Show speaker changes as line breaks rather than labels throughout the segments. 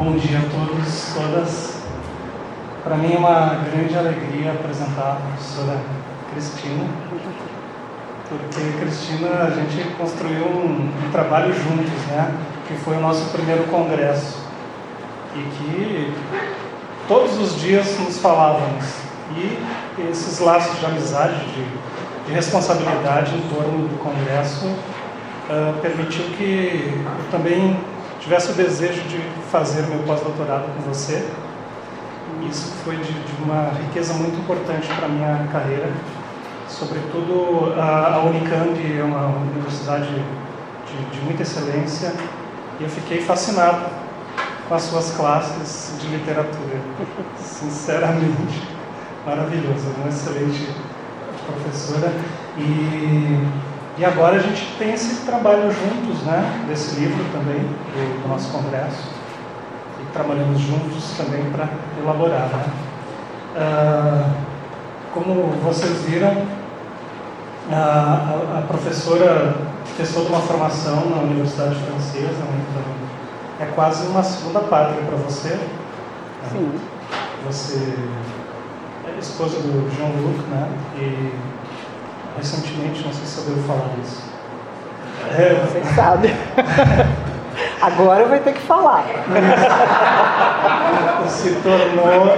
Bom dia a todos, todas. Para mim é uma grande alegria apresentar a professora Cristina, porque Cristina, a gente construiu um trabalho juntos, né? Que foi o nosso primeiro congresso e que todos os dias nos falávamos, e esses laços de amizade, de responsabilidade em torno do congresso permitiu que eu também tivesse o desejo de fazer meu pós-doutorado com você. Isso foi de uma riqueza muito importante para a minha carreira. Sobretudo, a Unicamp é uma universidade de muita excelência e eu fiquei fascinado com as suas classes de literatura. Sinceramente, maravilhoso, uma excelente professora. E agora a gente tem esse trabalho juntos, né, desse livro também, do nosso congresso, e trabalhamos juntos também para elaborar, né? Como vocês viram, a professora fez toda uma formação na Universidade Francesa, né? Então é quase uma segunda pátria para você.
Sim.
Você é esposa do Jean-Luc, né? E recentemente, não sei se você ouviu falar disso.
Você sabe. Agora vai ter que falar.
Se tornou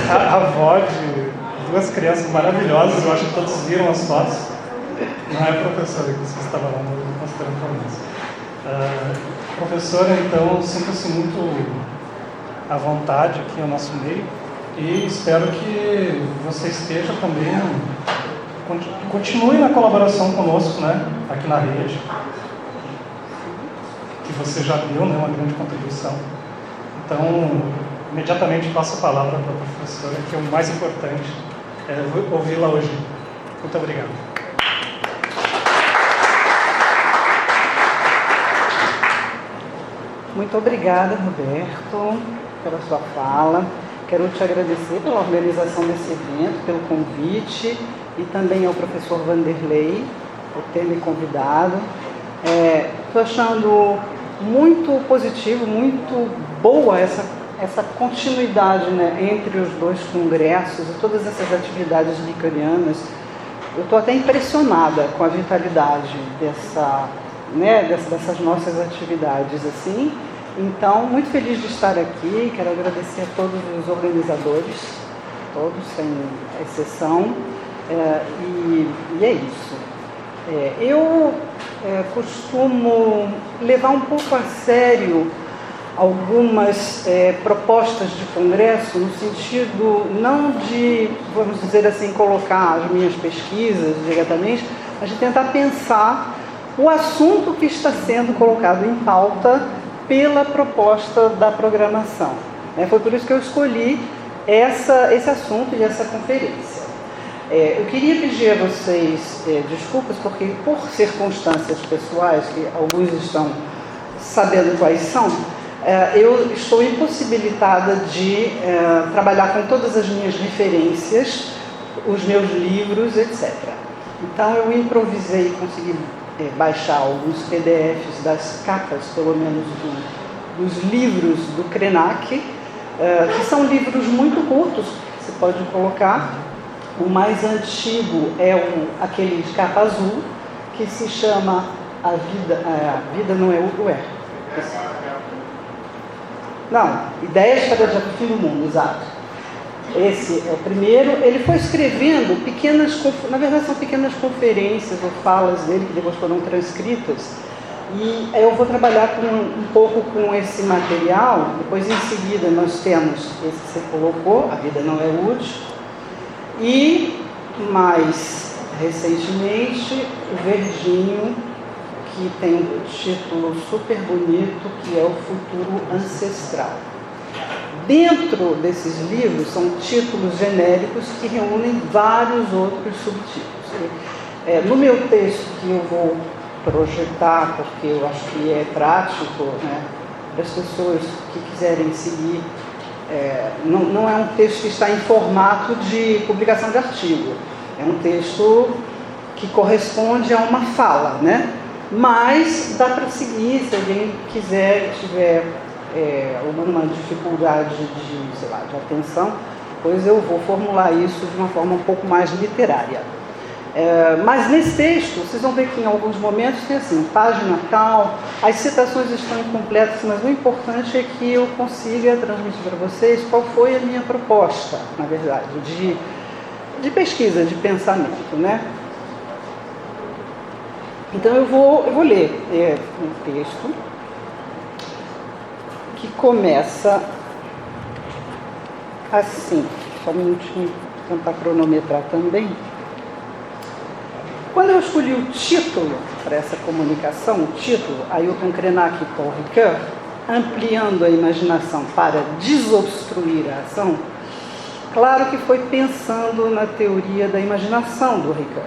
a avó de duas crianças maravilhosas. Eu acho que todos viram as fotos. Não é a professora que você estava lá mostrando para nós. Professora, então, sinta-se muito à vontade aqui no nosso meio e espero que você esteja também, continue na colaboração conosco, né, aqui na rede, que você já deu, né, uma grande contribuição. Então, imediatamente passo a palavra para a professora, que é o mais importante, ouvi-la hoje. Muito obrigado.
Muito obrigada, Roberto, pela sua fala. Quero te agradecer pela organização desse evento, pelo convite, e também ao professor Vanderlei por ter me convidado. Estou achando muito positivo, muito boa essa continuidade, né, entre os dois congressos e todas essas atividades licanianas. Eu estou até impressionada com a vitalidade dessas nossas atividades, assim. Então, muito feliz de estar aqui. Quero agradecer a todos os organizadores, todos, sem exceção. E é isso. Eu costumo levar um pouco a sério algumas propostas de congresso, no sentido não de, vamos dizer assim, colocar as minhas pesquisas diretamente, mas de tentar pensar o assunto que está sendo colocado em pauta pela proposta da programação. Foi por isso que eu escolhi esse assunto e essa conferência. Eu queria pedir a vocês desculpas, porque por circunstâncias pessoais, que alguns estão sabendo quais são, eu estou impossibilitada de trabalhar com todas as minhas referências, os meus livros, etc. Então eu improvisei e consegui baixar alguns PDFs das capas, pelo menos dos livros do Krenak, que são livros muito curtos, você pode colocar. O mais antigo é aquele de capa azul, que se chama A Vida Não é o Não, Ideias para o Fim do Mundo, exato. Esse é o primeiro. Ele foi escrevendo na verdade são pequenas conferências ou falas dele, que depois foram transcritas. E eu vou trabalhar um pouco com esse material. Depois, em seguida, nós temos esse que você colocou, A Vida Não é Útil. E, mais recentemente, o verdinho, que tem um título super bonito, que é O Futuro Ancestral. Dentro desses livros são títulos genéricos que reúnem vários outros subtítulos. No meu texto, que eu vou projetar, porque eu acho que é prático, né, para as pessoas que quiserem seguir, não é um texto que está em formato de publicação de artigo, é um texto que corresponde a uma fala, né? Mas dá para seguir, se alguém quiser, tiver ou numa dificuldade de atenção, pois eu vou formular isso de uma forma um pouco mais literária. Mas nesse texto, vocês vão ver que em alguns momentos tem assim, página tal, as citações estão incompletas, mas o importante é que eu consiga transmitir para vocês qual foi a minha proposta, na verdade, de pesquisa, de pensamento, né? Então eu vou ler um texto que começa assim, só um minutinho, vou tentar cronometrar também. Quando eu escolhi o título para essa comunicação, o título, Ailton Krenak e Paul Ricoeur, ampliando a imaginação para desobstruir a ação, claro que foi pensando na teoria da imaginação do Ricoeur.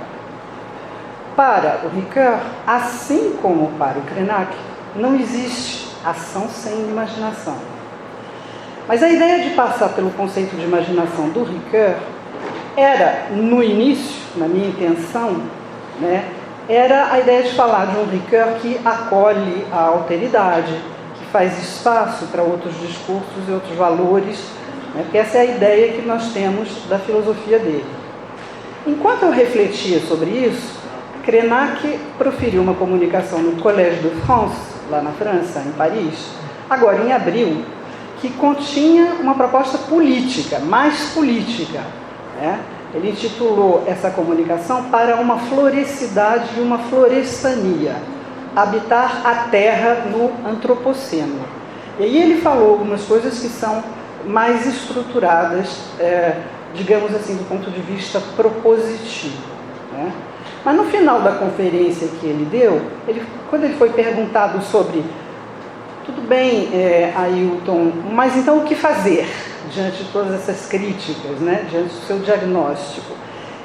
Para o Ricoeur, assim como para o Krenak, não existe ação sem imaginação. Mas a ideia de passar pelo conceito de imaginação do Ricoeur era, no início, na minha intenção, era a ideia de falar de um Ricoeur que acolhe a alteridade, que faz espaço para outros discursos e outros valores, porque essa é a ideia que nós temos da filosofia dele. Enquanto eu refletia sobre isso, Krenak proferiu uma comunicação no Collège de France, lá na França, em Paris, agora em abril, que continha uma proposta política, mais política, Ele intitulou essa comunicação Para uma Floricidade e uma Florestania, habitar a terra no antropoceno. E aí ele falou algumas coisas que são mais estruturadas, digamos assim, do ponto de vista propositivo. Mas no final da conferência que ele deu, quando ele foi perguntado sobre, tudo bem, Ailton, mas então o que fazer diante de todas essas críticas, diante do seu diagnóstico?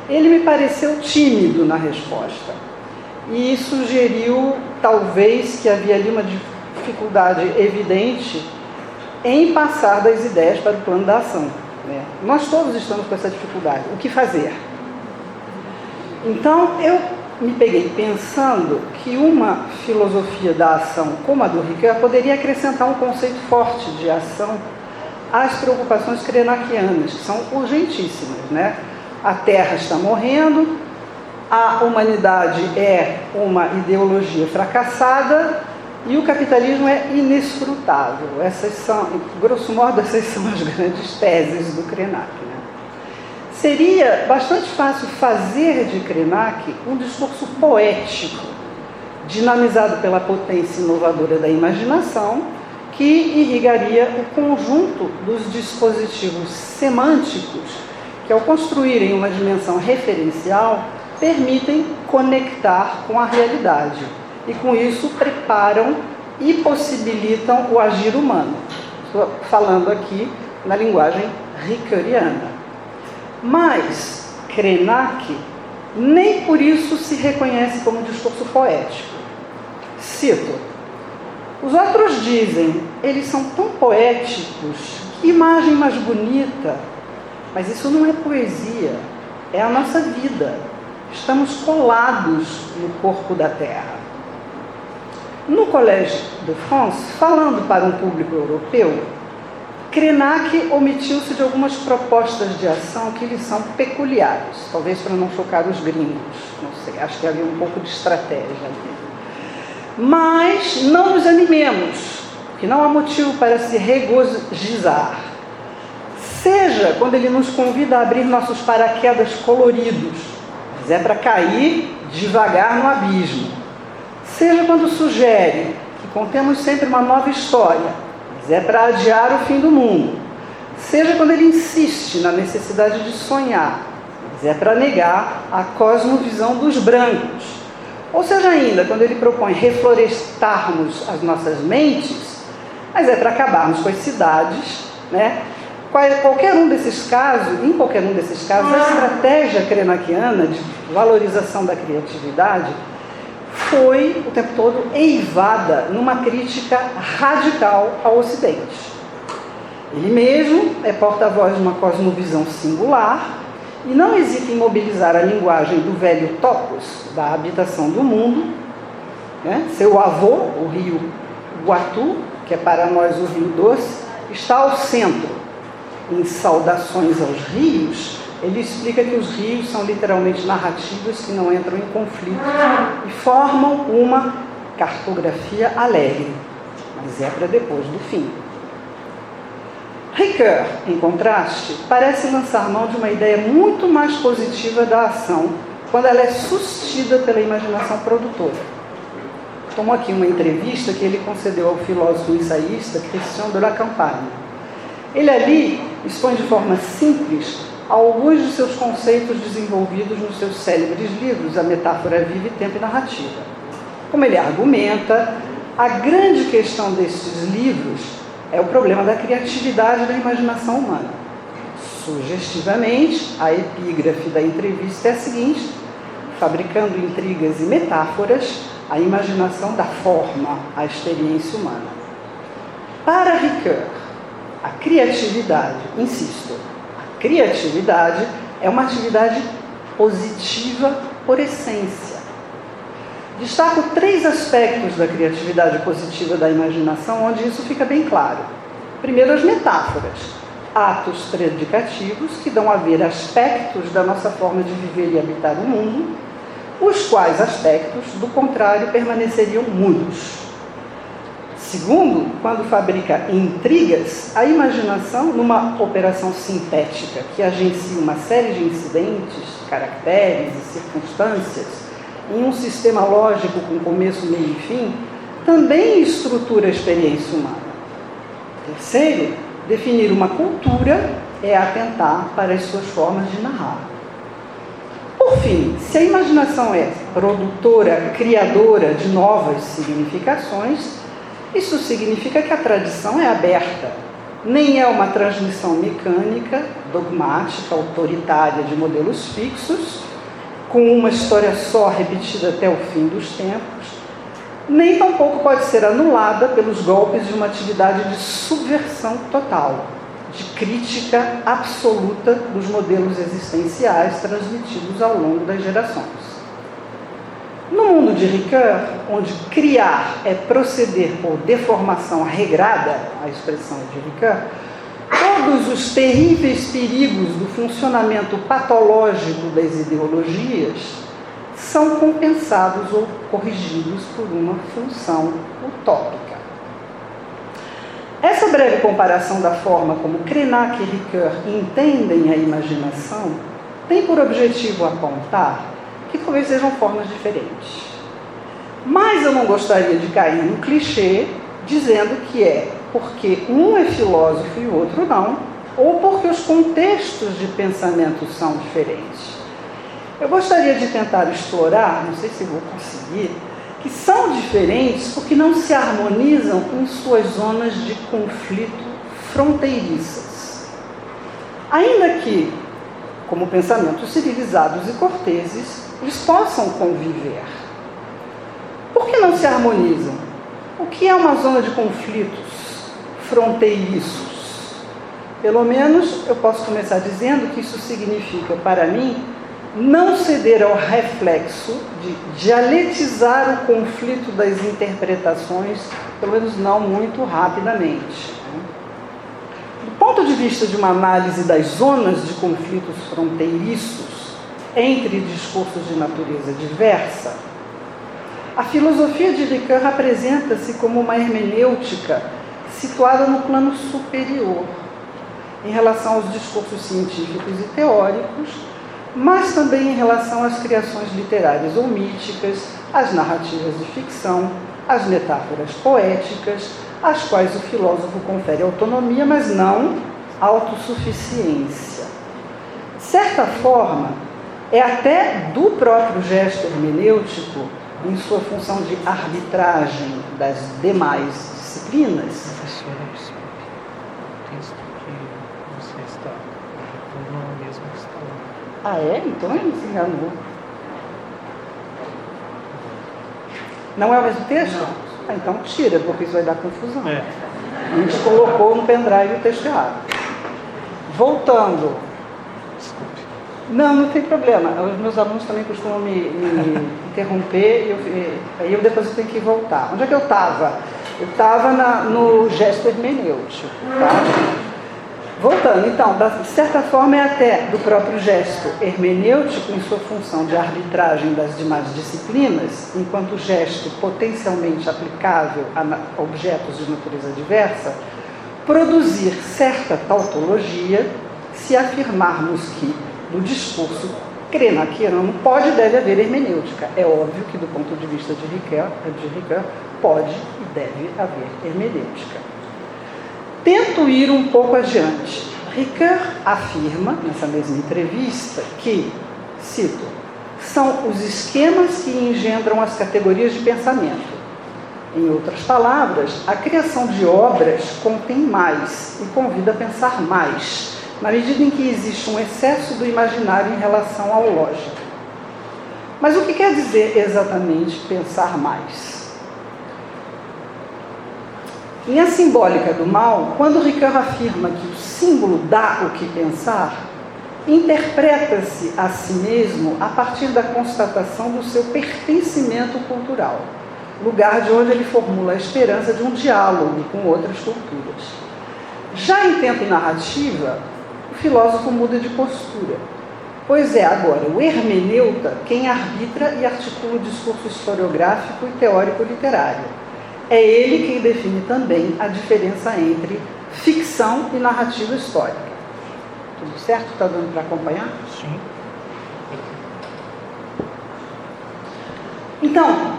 Ele me pareceu tímido na resposta e sugeriu, talvez, que havia ali uma dificuldade evidente em passar das ideias para o plano da ação. Nós todos estamos com essa dificuldade. O que fazer? Então, eu me peguei pensando que uma filosofia da ação como a do Ricoeur poderia acrescentar um conceito forte de ação às preocupações krenakianas, que são urgentíssimas. A Terra está morrendo, a humanidade é uma ideologia fracassada e o capitalismo é inescrutável. Essas são, grosso modo, essas são as grandes teses do Krenak. Seria bastante fácil fazer de Krenak um discurso poético, dinamizado pela potência inovadora da imaginação, que irrigaria o conjunto dos dispositivos semânticos que, ao construírem uma dimensão referencial, permitem conectar com a realidade e, com isso, preparam e possibilitam o agir humano. Estou falando aqui na linguagem ricoeuriana. Mas Krenak nem por isso se reconhece como discurso poético. Cito: os outros dizem, eles são tão poéticos, que imagem mais bonita. Mas isso não é poesia, é a nossa vida. Estamos colados no corpo da terra. No Collège de France, falando para um público europeu, Krenak omitiu-se de algumas propostas de ação que lhe são peculiares, talvez para não chocar os gringos, não sei, acho que havia um pouco de estratégia ali. Mas não nos animemos, que não há motivo para se regozijar. Seja quando ele nos convida a abrir nossos paraquedas coloridos, mas é para cair devagar no abismo. Seja quando sugere que contemos sempre uma nova história, mas é para adiar o fim do mundo. Seja quando ele insiste na necessidade de sonhar, mas é para negar a cosmovisão dos brancos. Ou seja ainda, quando ele propõe reflorestarmos as nossas mentes, mas é para acabarmos com as cidades, Em qualquer um desses casos, a estratégia krenakiana de valorização da criatividade foi o tempo todo eivada numa crítica radical ao Ocidente. Ele mesmo é porta-voz de uma cosmovisão singular e não hesita em mobilizar a linguagem do velho topos, da habitação do mundo, Seu avô, o rio Guatu, que é para nós o Rio Doce, está ao centro. Em Saudações aos Rios, ele explica que os rios são literalmente narrativas que não entram em conflito e formam uma cartografia alegre, mas é para depois do fim. Ricoeur, em contraste, parece lançar mão de uma ideia muito mais positiva da ação quando ela é sustida pela imaginação produtora. Como aqui uma entrevista que ele concedeu ao filósofo ensaísta Christian de la Campagne. Ele ali expõe de forma simples alguns de seus conceitos desenvolvidos nos seus célebres livros, A Metáfora Viva e Tempo e Narrativa. Como ele argumenta, a grande questão destes livros é o problema da criatividade da imaginação humana. Sugestivamente, a epígrafe da entrevista é a seguinte: fabricando intrigas e metáforas, a imaginação dá forma à experiência humana. Para Ricoeur, a criatividade, insisto, a criatividade é uma atividade positiva por essência. Destaco 3 aspectos da criatividade positiva da imaginação, onde isso fica bem claro. Primeiro, as metáforas, atos predicativos que dão a ver aspectos da nossa forma de viver e habitar o mundo, os quais aspectos, do contrário, permaneceriam mudos. Segundo, quando fabrica intrigas, a imaginação, numa operação sintética que agencia uma série de incidentes, caracteres e circunstâncias, em um sistema lógico com começo, meio e fim, também estrutura a experiência humana. Terceiro, definir uma cultura é atentar para as suas formas de narrar. Por fim, se a imaginação é produtora, criadora de novas significações, isso significa que a tradição é aberta, nem é uma transmissão mecânica, dogmática, autoritária de modelos fixos, com uma história só repetida até o fim dos tempos, nem tampouco pode ser anulada pelos golpes de uma atividade de subversão total, de crítica absoluta dos modelos existenciais transmitidos ao longo das gerações. No mundo de Ricoeur, onde criar é proceder por deformação regrada, a expressão de Ricoeur, todos os terríveis perigos do funcionamento patológico das ideologias são compensados ou corrigidos por uma função utópica. Essa breve comparação da forma como Krenak e Ricoeur entendem a imaginação tem por objetivo apontar que talvez sejam formas diferentes. Mas eu não gostaria de cair no clichê dizendo que é porque um é filósofo e o outro não, ou porque os contextos de pensamento são diferentes. Eu gostaria de tentar explorar, não sei se vou conseguir, que são diferentes porque não se harmonizam em suas zonas de conflito fronteiriças. Ainda que, como pensamentos civilizados e corteses, eles possam conviver. Por que não se harmonizam? O que é uma zona de conflitos fronteiriços? Pelo menos eu posso começar dizendo que isso significa, para mim, não ceder ao reflexo de dialetizar o conflito das interpretações, pelo menos não muito rapidamente. Do ponto de vista de uma análise das zonas de conflitos fronteiriços entre discursos de natureza diversa, a filosofia de Ricoeur apresenta-se como uma hermenêutica situada no plano superior, em relação aos discursos científicos e teóricos, mas também em relação às criações literárias ou míticas, às narrativas de ficção, às metáforas poéticas, às quais o filósofo confere autonomia, mas não autossuficiência. De certa forma, é até do próprio gesto hermenêutico, em sua função de arbitragem das demais disciplinas.
Professora, desculpe. O texto que você está não é o mesmo que está lá.
Ah, é? Então ele se enganou. Não é o mesmo texto?
Não.
Ah, então tira, porque isso vai dar confusão.
É.
A gente colocou no pendrive o texto errado. Voltando.
Desculpe.
Não tem problema. Os meus alunos também costumam me interromper, aí eu depois tenho que voltar. Onde é que eu estava? Eu estava no gesto hermenêutico, tá? Voltando, então, de certa forma é até do próprio gesto hermenêutico em sua função de arbitragem das demais disciplinas, enquanto gesto potencialmente aplicável a objetos de natureza diversa, produzir certa tautologia se afirmarmos que no discurso krenakiano pode e deve haver hermenêutica. É óbvio que do ponto de vista de Ricoeur pode e deve haver hermenêutica. Tento ir um pouco adiante. Ricoeur afirma, nessa mesma entrevista, que, cito, são os esquemas que engendram as categorias de pensamento. Em outras palavras, a criação de obras contém mais e convida a pensar mais, na medida em que existe um excesso do imaginário em relação ao lógico. Mas o que quer dizer exatamente pensar mais? Em A Simbólica do Mal, quando Ricoeur afirma que o símbolo dá o que pensar, interpreta-se a si mesmo a partir da constatação do seu pertencimento cultural, lugar de onde ele formula a esperança de um diálogo com outras culturas. Já em Tempo e Narrativa, o filósofo muda de postura, pois é agora o hermeneuta quem arbitra e articula o discurso historiográfico e teórico-literário. É ele quem define também a diferença entre ficção e narrativa histórica. Tudo certo? Está dando para acompanhar?
Sim.
Então,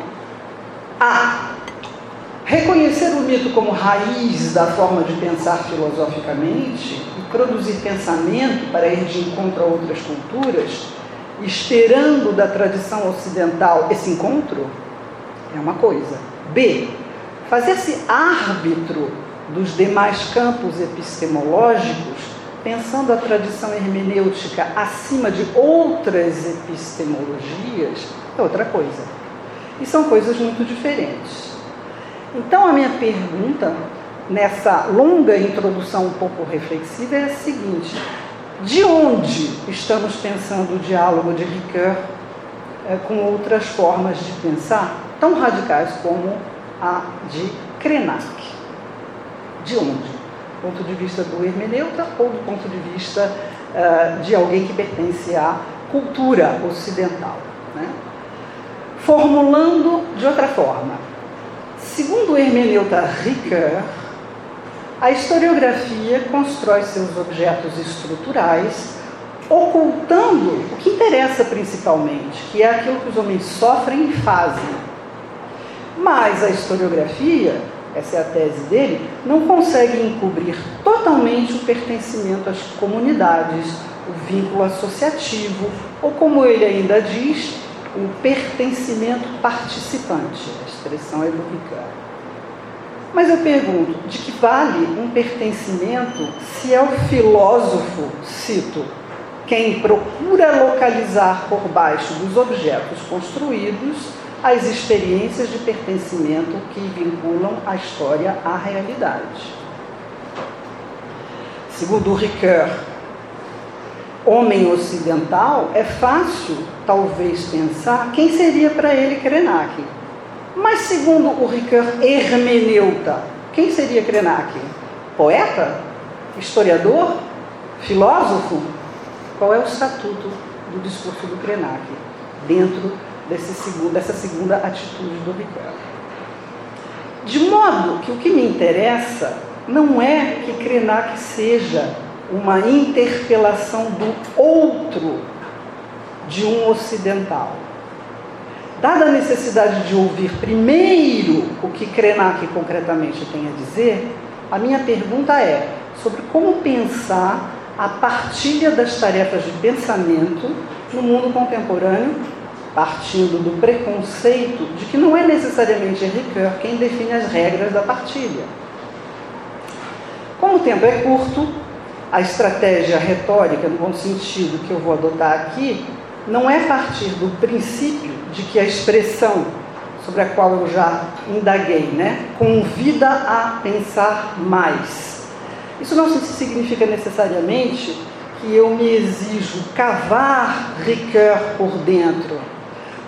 reconhecer o mito como raiz da forma de pensar filosoficamente e produzir pensamento para ir de encontro a outras culturas, esperando da tradição ocidental esse encontro, é uma coisa. B, fazer-se árbitro dos demais campos epistemológicos, pensando a tradição hermenêutica acima de outras epistemologias, é outra coisa. E são coisas muito diferentes. Então, a minha pergunta, nessa longa introdução um pouco reflexiva, é a seguinte: de onde estamos pensando o diálogo de Ricoeur com outras formas de pensar, tão radicais como a de Krenak? De onde? Do ponto de vista do hermeneuta ou do ponto de vista de alguém que pertence à cultura ocidental, né? Formulando de outra forma, segundo o hermeneuta Ricoeur, a historiografia constrói seus objetos estruturais ocultando o que interessa principalmente, que é aquilo que os homens sofrem e fazem. Mas a historiografia, essa é a tese dele, não consegue encobrir totalmente o pertencimento às comunidades, o vínculo associativo, ou como ele ainda diz, o pertencimento participante. A expressão é do Ricoeur. Mas eu pergunto, de que vale um pertencimento se é o filósofo, cito, quem procura localizar por baixo dos objetos construídos as experiências de pertencimento que vinculam a história à realidade? Segundo o Ricoeur, homem ocidental, é fácil, talvez, pensar quem seria para ele Krenak. Mas, segundo o Ricoeur hermeneuta, quem seria Krenak? Poeta? Historiador? Filósofo? Qual é o estatuto do discurso do Krenak dentro dessa segunda atitude do Ricoeur? De modo que o que me interessa não é que Krenak seja uma interpelação do outro de um ocidental. Dada a necessidade de ouvir primeiro o que Krenak concretamente tem a dizer, a minha pergunta é sobre como pensar a partilha das tarefas de pensamento no mundo contemporâneo, partindo do preconceito de que não é necessariamente Ricoeur quem define as regras da partilha. Como o tempo é curto, a estratégia retórica, no bom sentido que eu vou adotar aqui, não é partir do princípio de que a expressão sobre a qual eu já indaguei, convida a pensar mais. Isso não significa necessariamente que eu me exijo cavar Ricoeur por dentro,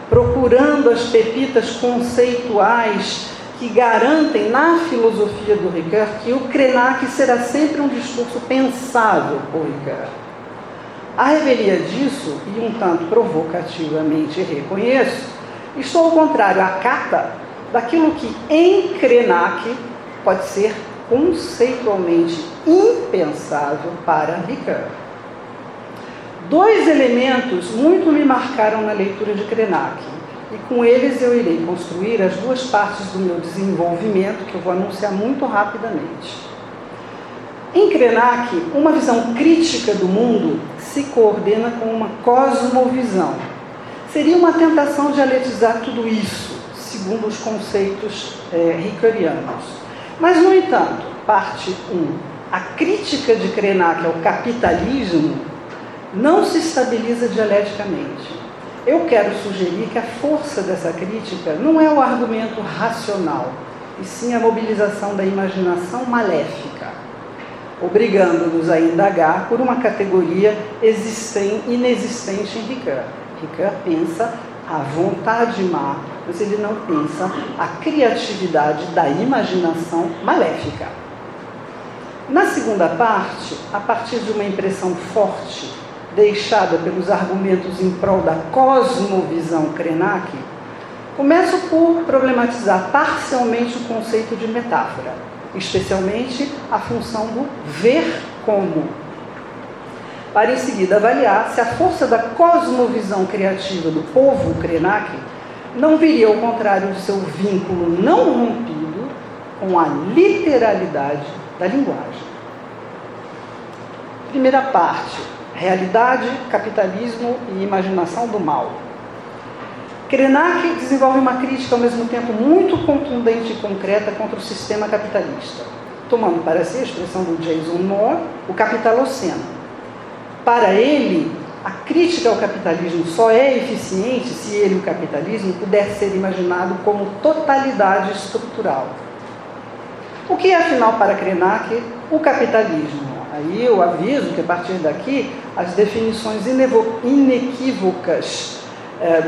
procurando as pepitas conceituais que garantem na filosofia do Ricoeur que o Krenak será sempre um discurso pensável por Ricoeur. A revelia disso, e um tanto provocativamente reconheço, estou ao contrário, à cata daquilo que em Krenak pode ser conceitualmente impensável para Ricoeur. 2 elementos muito me marcaram na leitura de Krenak, e com eles eu irei construir as 2 partes do meu desenvolvimento, que eu vou anunciar muito rapidamente. Em Krenak, uma visão crítica do mundo se coordena com uma cosmovisão. Seria uma tentação dialetizar tudo isso, segundo os conceitos ricoeurianos. Mas, no entanto, parte 1, a crítica de Krenak ao capitalismo não se estabiliza dialeticamente. Eu quero sugerir que a força dessa crítica não é o argumento racional, e sim a mobilização da imaginação maléfica, obrigando-nos a indagar por uma categoria inexistente em Ricoeur. Ricoeur pensa a vontade má, mas ele não pensa a criatividade da imaginação maléfica. Na segunda parte, a partir de uma impressão forte, deixada pelos argumentos em prol da cosmovisão Krenak, começo por problematizar parcialmente o conceito de metáfora, especialmente a função do ver como, para em seguida avaliar se a força da cosmovisão criativa do povo Krenak não viria ao contrário de seu vínculo não rompido com a literalidade da linguagem. Primeira parte: realidade, capitalismo e imaginação do mal. Krenak desenvolve uma crítica ao mesmo tempo muito contundente e concreta contra o sistema capitalista, tomando para si a expressão do Jason Moore, o capitaloceno. Para ele, a crítica ao capitalismo só é eficiente se ele, o capitalismo, puder ser imaginado como totalidade estrutural. O que é, afinal, para Krenak, o capitalismo? Aí eu aviso que, a partir daqui, as definições inequívocas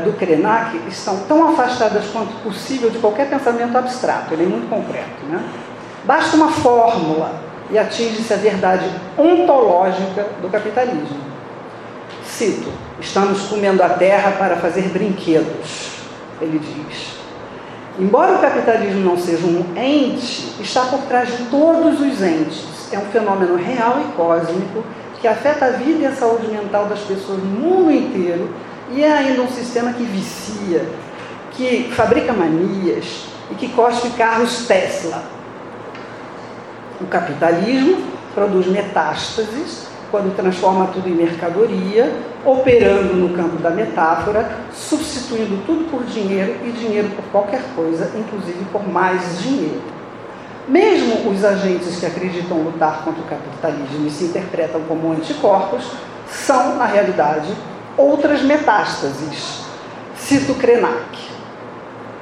do Krenak estão tão afastadas quanto possível de qualquer pensamento abstrato. Ele é muito concreto, né? Basta uma fórmula e atinge-se a verdade ontológica do capitalismo. Cito: estamos comendo a terra para fazer brinquedos, ele diz. Embora o capitalismo não seja um ente, está por trás de todos os entes. É um fenômeno real e cósmico que afeta a vida e a saúde mental das pessoas no mundo inteiro, e é ainda um sistema que vicia, que fabrica manias e que cospe carros Tesla. O capitalismo produz metástases quando transforma tudo em mercadoria, operando no campo da metáfora, substituindo tudo por dinheiro e dinheiro por qualquer coisa, inclusive por mais dinheiro. Mesmo os agentes que acreditam lutar contra o capitalismo e se interpretam como anticorpos, são, na realidade, outras metástases. Cito Krenak.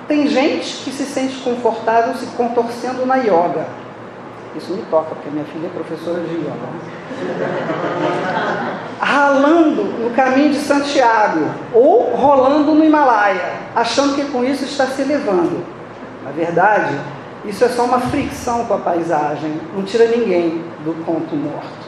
Tem gente que se sente confortável se contorcendo na yoga. Isso me toca, porque minha filha é professora de yoga. Ralando no caminho de Santiago, ou rolando no Himalaia, achando que com isso está se elevando. Na verdade, isso é só uma fricção com a paisagem, não tira ninguém do ponto morto.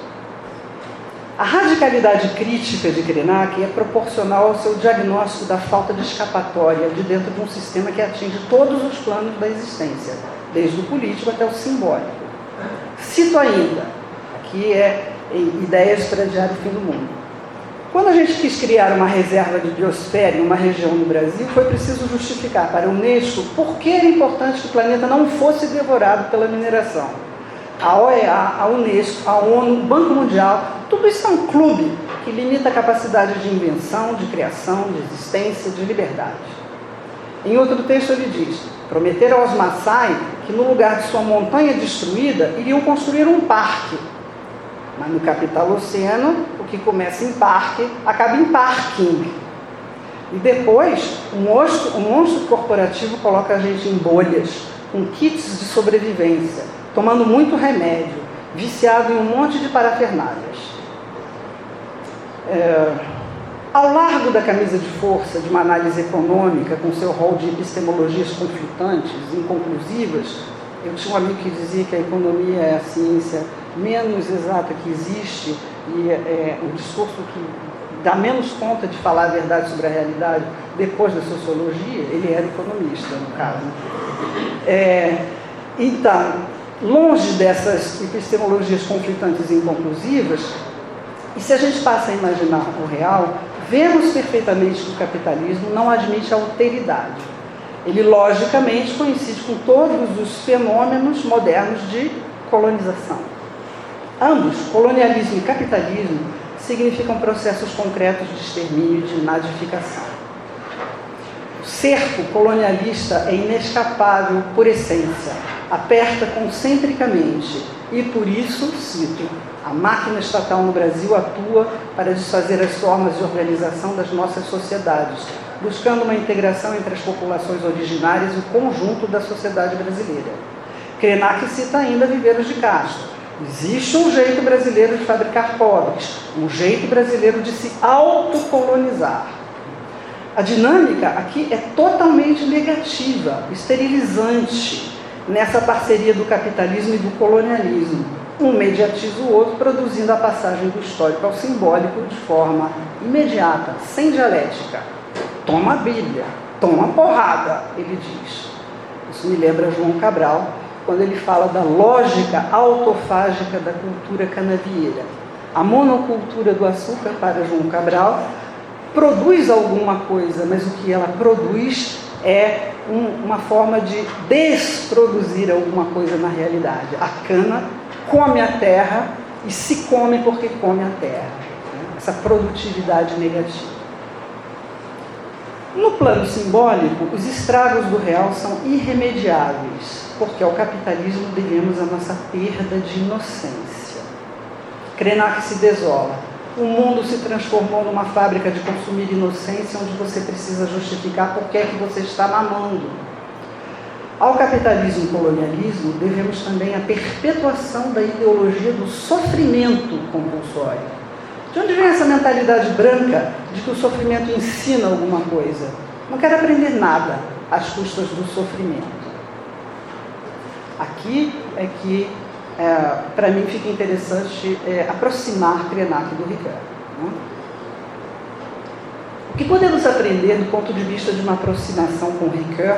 A radicalidade crítica de Krenak é proporcional ao seu diagnóstico da falta de escapatória de dentro de um sistema que atinge todos os planos da existência, desde o político até o simbólico. Cito ainda, aqui é Ideias para Adiar o Fim do Mundo. Quando a gente quis criar uma reserva de biosfera em uma região no Brasil, foi preciso justificar para a Unesco por que era importante que o planeta não fosse devorado pela mineração. A OEA, a Unesco, a ONU, o Banco Mundial, tudo isso é um clube que limita a capacidade de invenção, de criação, de existência, de liberdade. Em outro texto ele diz: prometeram aos Maasai que no lugar de sua montanha destruída iriam construir um parque. Mas no capitaloceno, o que começa em parque acaba em parking. E depois, o monstro corporativo coloca a gente em bolhas, com kits de sobrevivência, tomando muito remédio, viciado em um monte de parafernálias. Ao largo da camisa de força de uma análise econômica, com seu rol de epistemologias conflitantes, inconclusivas, eu tinha um amigo que dizia que a economia é a ciência menos exata que existe e é um discurso que dá menos conta de falar a verdade sobre a realidade depois da sociologia. Ele era economista, no caso. Então, longe dessas epistemologias conflitantes e inconclusivas, e se a gente passa a imaginar o real, vemos perfeitamente que o capitalismo não admite a alteridade. Ele, logicamente, coincide com todos os fenômenos modernos de colonização. Ambos, colonialismo e capitalismo, significam processos concretos de extermínio e de nadificação. O cerco colonialista é inescapável por essência, aperta concentricamente e, por isso, cito, a máquina estatal no Brasil atua para desfazer as formas de organização das nossas sociedades, buscando uma integração entre as populações originárias e o conjunto da sociedade brasileira. Krenak cita ainda Viveiros de Castro. Existe um jeito brasileiro de fabricar pobres, um jeito brasileiro de se autocolonizar. A dinâmica aqui é totalmente negativa, esterilizante, nessa parceria do capitalismo e do colonialismo. Um mediatiza o outro, produzindo a passagem do histórico ao simbólico de forma imediata, sem dialética. Toma a Bíblia, toma porrada, ele diz. Isso me lembra João Cabral, quando ele fala da lógica autofágica da cultura canavieira. A monocultura do açúcar, para João Cabral, produz alguma coisa, mas o que ela produz é uma forma de desproduzir alguma coisa na realidade. A cana come a terra e se come porque come a terra. Essa produtividade negativa. No plano simbólico, os estragos do real são irremediáveis, porque ao capitalismo devemos a nossa perda de inocência. Krenak se desola. O mundo se transformou numa fábrica de consumir inocência, onde você precisa justificar por que é que você está mamando. Ao capitalismo e colonialismo, devemos também a perpetuação da ideologia do sofrimento compulsório. De onde vem essa mentalidade branca de que o sofrimento ensina alguma coisa? Não quero aprender nada às custas do sofrimento. Aqui é que, para mim, fica interessante aproximar Krenak do Ricoeur. Né? O que podemos aprender do ponto de vista de uma aproximação com Ricoeur,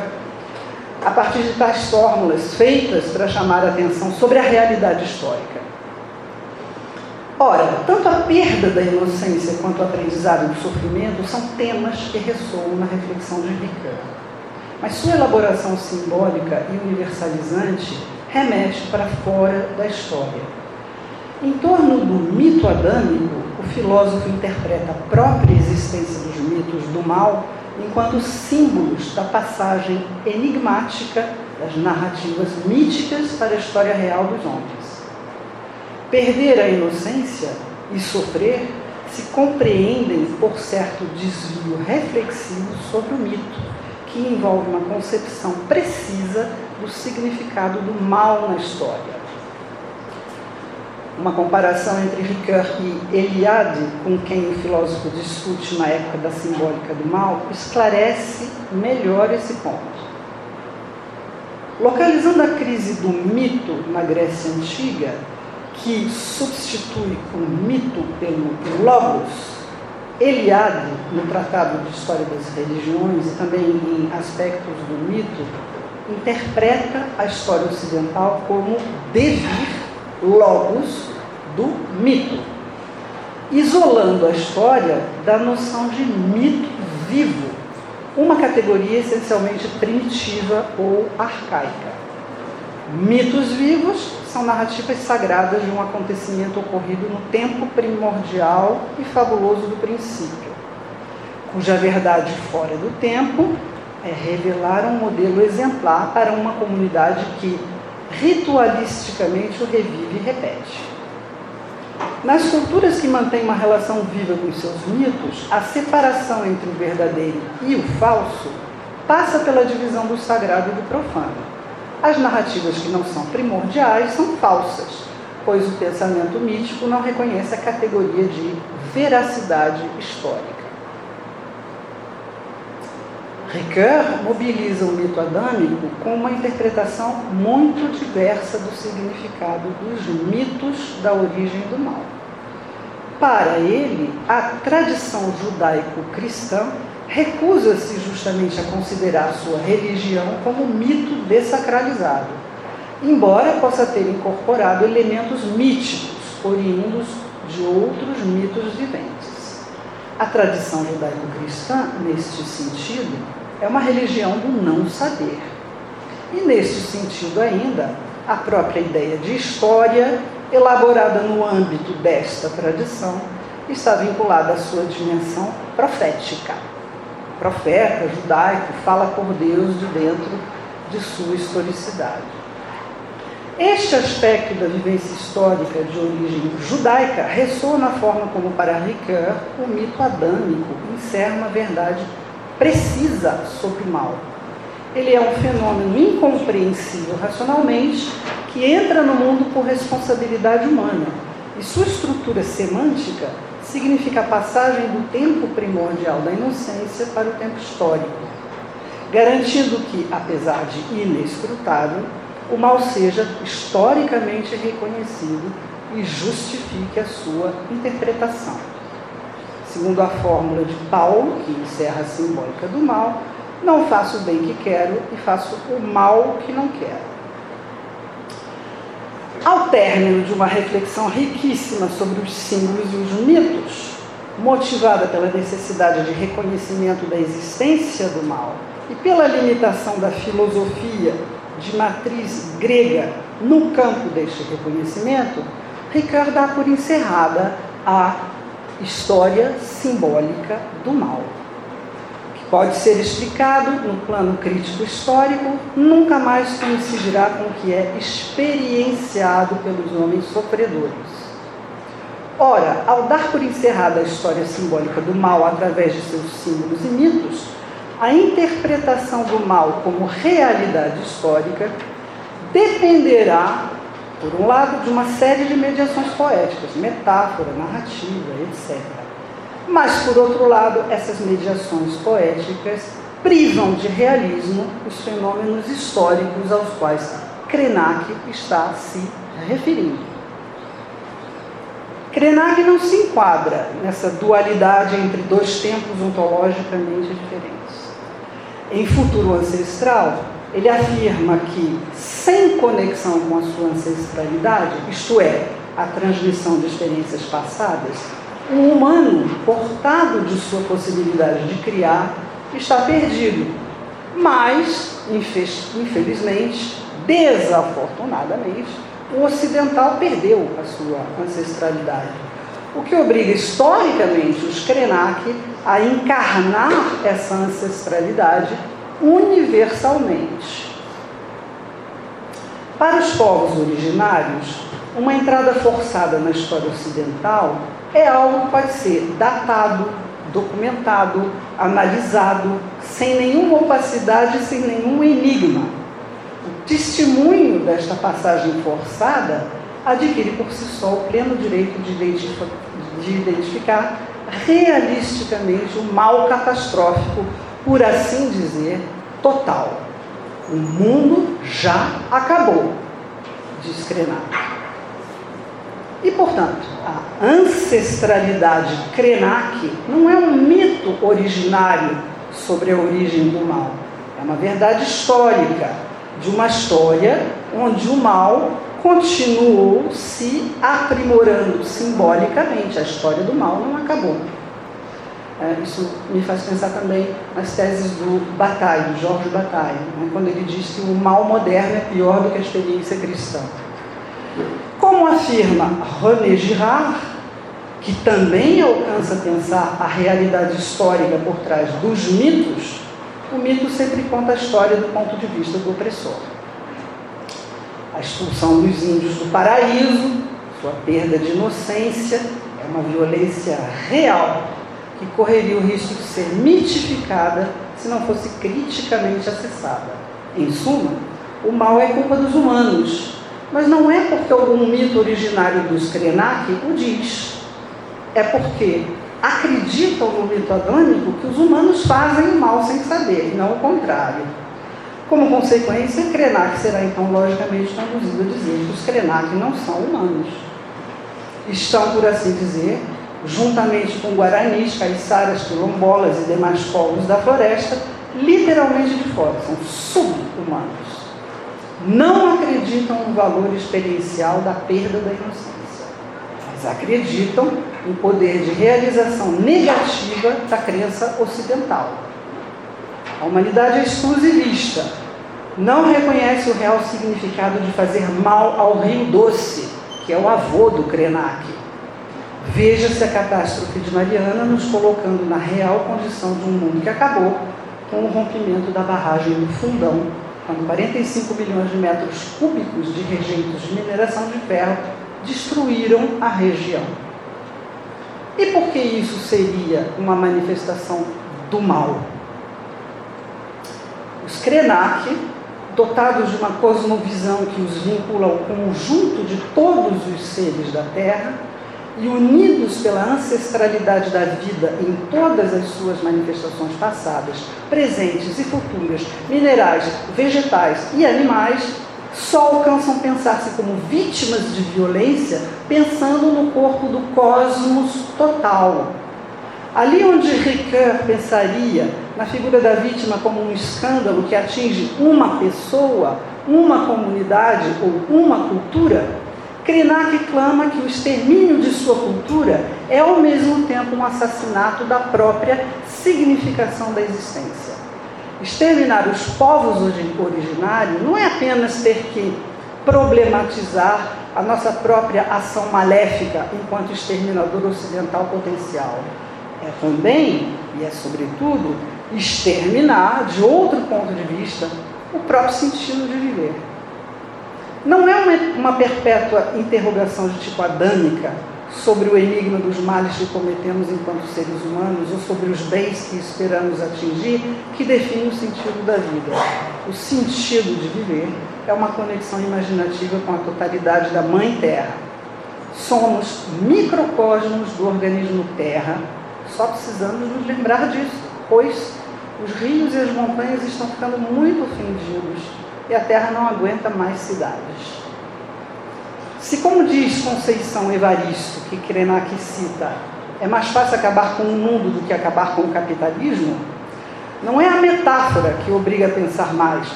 a partir de tais fórmulas feitas para chamar a atenção sobre a realidade histórica? Ora, tanto a perda da inocência quanto o aprendizado do sofrimento são temas que ressoam na reflexão de Ricoeur. Mas sua elaboração simbólica e universalizante remete para fora da história. Em torno do mito adâmico, o filósofo interpreta a própria existência dos mitos do mal enquanto símbolos da passagem enigmática das narrativas míticas para a história real dos homens. Perder a inocência e sofrer se compreendem por certo desvio reflexivo sobre o mito, que envolve uma concepção precisa do significado do mal na história. Uma comparação entre Ricoeur e Eliade, com quem o filósofo discute na época da simbólica do mal, esclarece melhor esse ponto. Localizando a crise do mito na Grécia Antiga, que substitui o mito pelo logos, Eliade, no Tratado de História das Religiões e também em aspectos do mito, interpreta a história ocidental como devir logos do mito, isolando a história da noção de mito vivo, uma categoria essencialmente primitiva ou arcaica. Mitos vivos são narrativas sagradas de um acontecimento ocorrido no tempo primordial e fabuloso do princípio, cuja verdade fora do tempo é revelar um modelo exemplar para uma comunidade que ritualisticamente o revive e repete. Nas culturas que mantêm uma relação viva com seus mitos, a separação entre o verdadeiro e o falso passa pela divisão do sagrado e do profano. As narrativas que não são primordiais são falsas, pois o pensamento mítico não reconhece a categoria de veracidade histórica. Ricoeur mobiliza o mito adâmico com uma interpretação muito diversa do significado dos mitos da origem do mal. Para ele, a tradição judaico-cristã recusa-se justamente a considerar sua religião como mito dessacralizado, embora possa ter incorporado elementos míticos, oriundos de outros mitos viventes. A tradição judaico-cristã, neste sentido, é uma religião do não saber. E neste sentido ainda, a própria ideia de história, elaborada no âmbito desta tradição, está vinculada à sua dimensão profética. O profeta judaico fala por Deus de dentro de sua historicidade. Este aspecto da vivência histórica de origem judaica ressoa na forma como, para Ricoeur, o mito adâmico encerra uma verdade precisa sobre o mal. Ele é um fenômeno incompreensível racionalmente que entra no mundo por responsabilidade humana, e sua estrutura semântica significa a passagem do tempo primordial da inocência para o tempo histórico, garantindo que, apesar de inescrutável, o mal seja historicamente reconhecido e justifique a sua interpretação. Segundo a fórmula de Paulo, que encerra a simbólica do mal, não faço o bem que quero e faço o mal que não quero. Ao término de uma reflexão riquíssima sobre os símbolos e os mitos, motivada pela necessidade de reconhecimento da existência do mal e pela limitação da filosofia de matriz grega no campo deste reconhecimento, Ricoeur dá por encerrada a história simbólica do mal, que pode ser explicado no plano crítico histórico, nunca mais coincidirá com o que é experienciado pelos homens sofredores. Ora, ao dar por encerrada a história simbólica do mal através de seus símbolos e mitos, a interpretação do mal como realidade histórica dependerá, por um lado, de uma série de mediações poéticas, metáfora, narrativa, etc. Mas, por outro lado, essas mediações poéticas privam de realismo os fenômenos históricos aos quais Krenak está se referindo. Krenak não se enquadra nessa dualidade entre dois tempos ontologicamente diferentes. Em Futuro Ancestral, ele afirma que, sem conexão com a sua ancestralidade, isto é, a transmissão de experiências passadas, o humano, portado de sua possibilidade de criar, está perdido. Mas, infelizmente, desafortunadamente, o ocidental perdeu a sua ancestralidade, o que obriga historicamente os Krenak a encarnar essa ancestralidade universalmente. Para os povos originários, uma entrada forçada na história ocidental é algo que pode ser datado, documentado, analisado, sem nenhuma opacidade, sem nenhum enigma. O testemunho desta passagem forçada adquire por si só o pleno direito de identificar realisticamente o mal catastrófico, por assim dizer, total. O mundo já acabou, diz Krenak. E, portanto, a ancestralidade Krenak não é um mito originário sobre a origem do mal. É uma verdade histórica, de uma história onde o mal continuou se aprimorando simbolicamente. A história do mal não acabou. Isso me faz pensar também nas teses do Bataille, do Georges Bataille, quando ele diz que o mal moderno é pior do que a experiência cristã. Como afirma René Girard, que também alcança a pensar a realidade histórica por trás dos mitos, o mito sempre conta a história do ponto de vista do opressor. A expulsão dos índios do paraíso, sua perda de inocência, é uma violência real que correria o risco de ser mitificada se não fosse criticamente acessada. Em suma, o mal é culpa dos humanos, mas não é porque algum mito originário dos Krenak o diz. É porque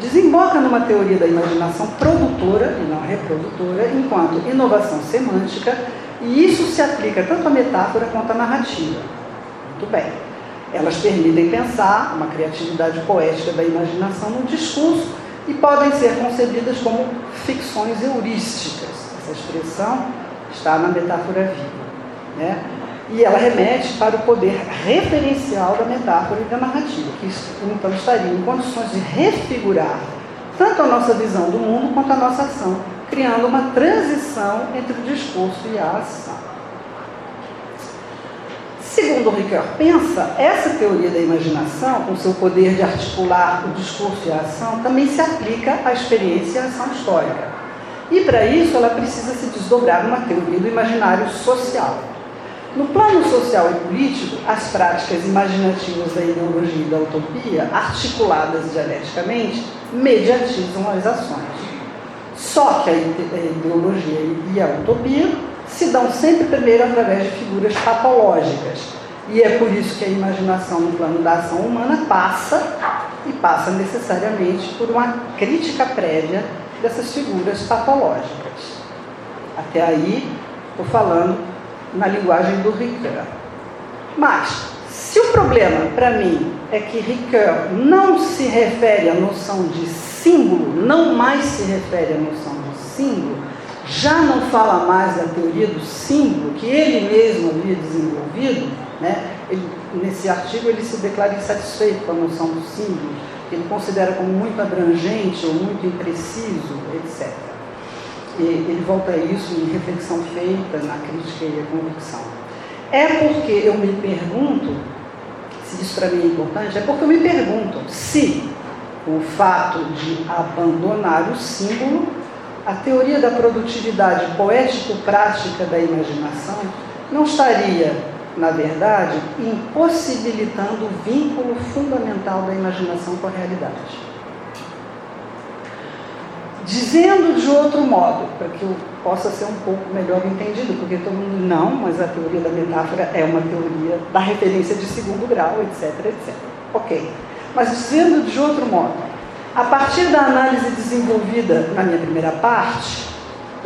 desemboca numa teoria da imaginação produtora e não reprodutora, enquanto inovação semântica, e isso se aplica tanto à metáfora quanto à narrativa. Muito bem. Elas permitem pensar uma criatividade poética da imaginação no discurso e podem ser concebidas como ficções heurísticas. Essa expressão está na metáfora viva, né? E ela remete para o poder referencial da metáfora e da narrativa, que então estariam em condições de refigurar tanto a nossa visão do mundo quanto a nossa ação, criando uma transição entre o discurso e a ação. Segundo Ricoeur pensa, essa teoria da imaginação, com seu poder de articular o discurso e a ação, também se aplica à experiência e à ação histórica. E para isso ela precisa se desdobrar numa teoria do imaginário social. No plano social e político, as práticas imaginativas da ideologia e da utopia, articuladas dialeticamente, mediatizam as ações. Só que a ideologia e a utopia se dão sempre primeiro através de figuras patológicas. E é por isso que a imaginação no plano da ação humana passa necessariamente por uma crítica prévia dessas figuras patológicas. Até aí, estou falando na linguagem do Ricoeur. Mas, se o problema para mim é que Ricoeur não se refere à noção de símbolo, não mais se refere à noção de símbolo, já não fala mais da teoria do símbolo que ele mesmo havia desenvolvido, né? Nesse artigo ele se declara insatisfeito com a noção do símbolo, que ele considera como muito abrangente ou muito impreciso, etc. E ele volta a isso em reflexão feita na crítica e a convicção. É porque eu me pergunto, se isso para mim é importante, é porque eu me pergunto se o fato de abandonar o símbolo, a teoria da produtividade poético-prática da imaginação não estaria, na verdade, impossibilitando o vínculo fundamental da imaginação com a realidade. Dizendo de outro modo, para que eu possa ser um pouco melhor entendido, porque todo mundo não, mas a teoria da metáfora é uma teoria da referência de segundo grau, etc, etc. Ok. Mas dizendo de outro modo, a partir da análise desenvolvida na minha primeira parte,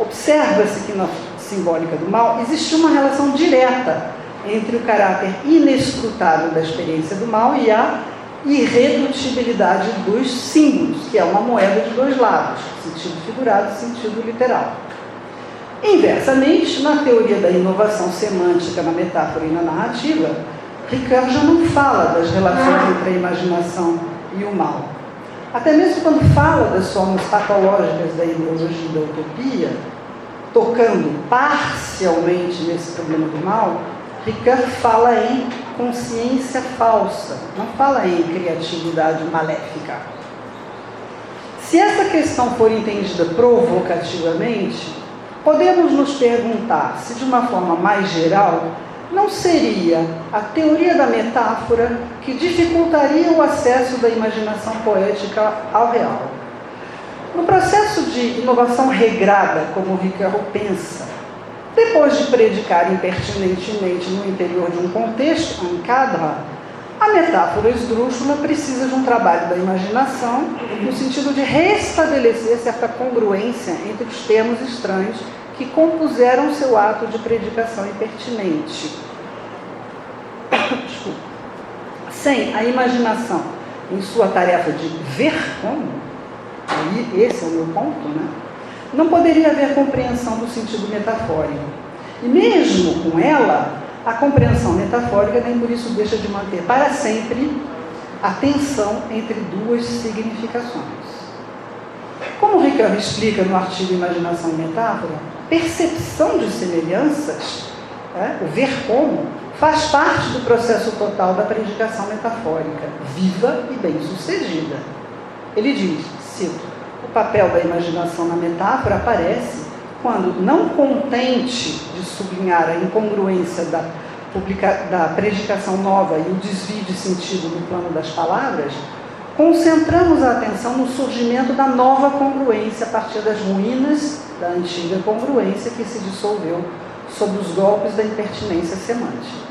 observa-se que na simbólica do mal existe uma relação direta entre o caráter inescrutável da experiência do mal e a irredutibilidade dos símbolos, que é uma moeda de dois lados, sentido figurado e sentido literal. Inversamente, na teoria da inovação semântica na metáfora e na narrativa, Ricoeur já não fala das relações entre a imaginação e o mal. Até mesmo quando fala das formas patológicas da ideologia e da utopia, tocando parcialmente nesse problema do mal, Ricoeur fala em consciência falsa, não fala em criatividade maléfica. Se essa questão for entendida provocativamente, podemos nos perguntar se, de uma forma mais geral, não seria a teoria da metáfora que dificultaria o acesso da imaginação poética ao real. No processo de inovação regrada, como Ricoeur pensa, depois de predicar impertinentemente no interior de um contexto, um cadre, a metáfora esdrúxula precisa de um trabalho da imaginação no sentido de restabelecer certa congruência entre os termos estranhos que compuseram seu ato de predicação impertinente. Desculpa. Sem a imaginação em sua tarefa de ver como, aí esse é o meu ponto, né? Não poderia haver compreensão do sentido metafórico. E mesmo com ela, a compreensão metafórica nem por isso deixa de manter para sempre a tensão entre duas significações. Como Ricoeur explica no artigo Imaginação e Metáfora, percepção de semelhanças, o ver como, faz parte do processo total da predicação metafórica, viva e bem-sucedida. Ele diz, cito, o papel da imaginação na metáfora aparece quando, não contente de sublinhar a incongruência da predicação nova e o desvio de sentido no plano das palavras, concentramos a atenção no surgimento da nova congruência a partir das ruínas da antiga congruência que se dissolveu sob os golpes da impertinência semântica.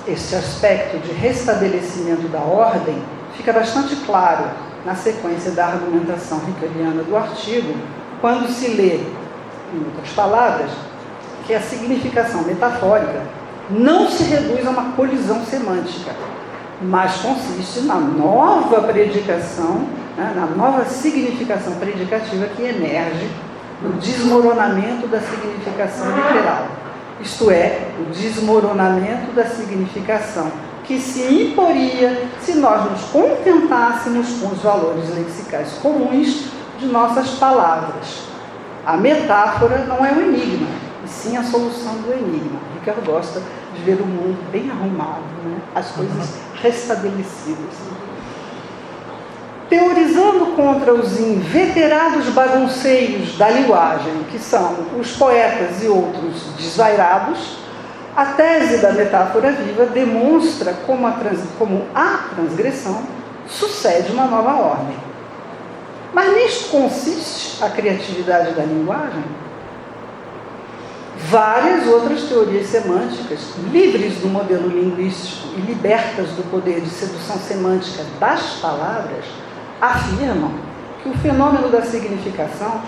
Este aspecto de restabelecimento da ordem fica bastante claro na sequência da argumentação rickeriana do artigo, quando se lê, em outras palavras, que a significação metafórica não se reduz a uma colisão semântica, mas consiste na nova predicação, na nova significação predicativa que emerge do desmoronamento da significação literal. Isto é, o desmoronamento da significação que se imporia se nós nos contentássemos com os valores lexicais comuns de nossas palavras. A metáfora não é o enigma, e sim a solução do enigma. Ricardo gosta de ver o mundo bem arrumado, né? As coisas restabelecidas. Teorizando contra os inveterados bagunceiros da linguagem, que são os poetas e outros desvairados, a tese da metáfora viva demonstra como a transgressão sucede uma nova ordem. Mas nisto consiste a criatividade da linguagem? Várias outras teorias semânticas, livres do modelo linguístico e libertas do poder de sedução semântica das palavras, afirmam que o fenômeno da significação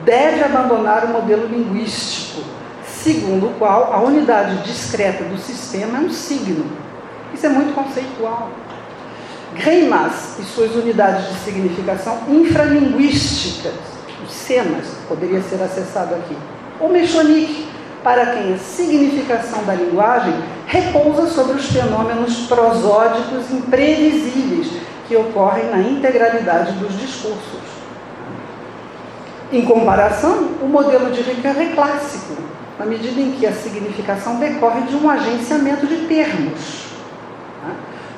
deve abandonar o modelo linguístico, segundo o qual a unidade discreta do sistema é um signo. Isso é muito conceitual. Greimas e suas unidades de significação infralinguísticas, os semas, poderia ser acessado aqui, ou Mechonic, para quem a significação da linguagem repousa sobre os fenômenos prosódicos imprevisíveis que ocorrem na integralidade dos discursos. Em comparação, o modelo de Ricoeur é clássico, na medida em que a significação decorre de um agenciamento de termos.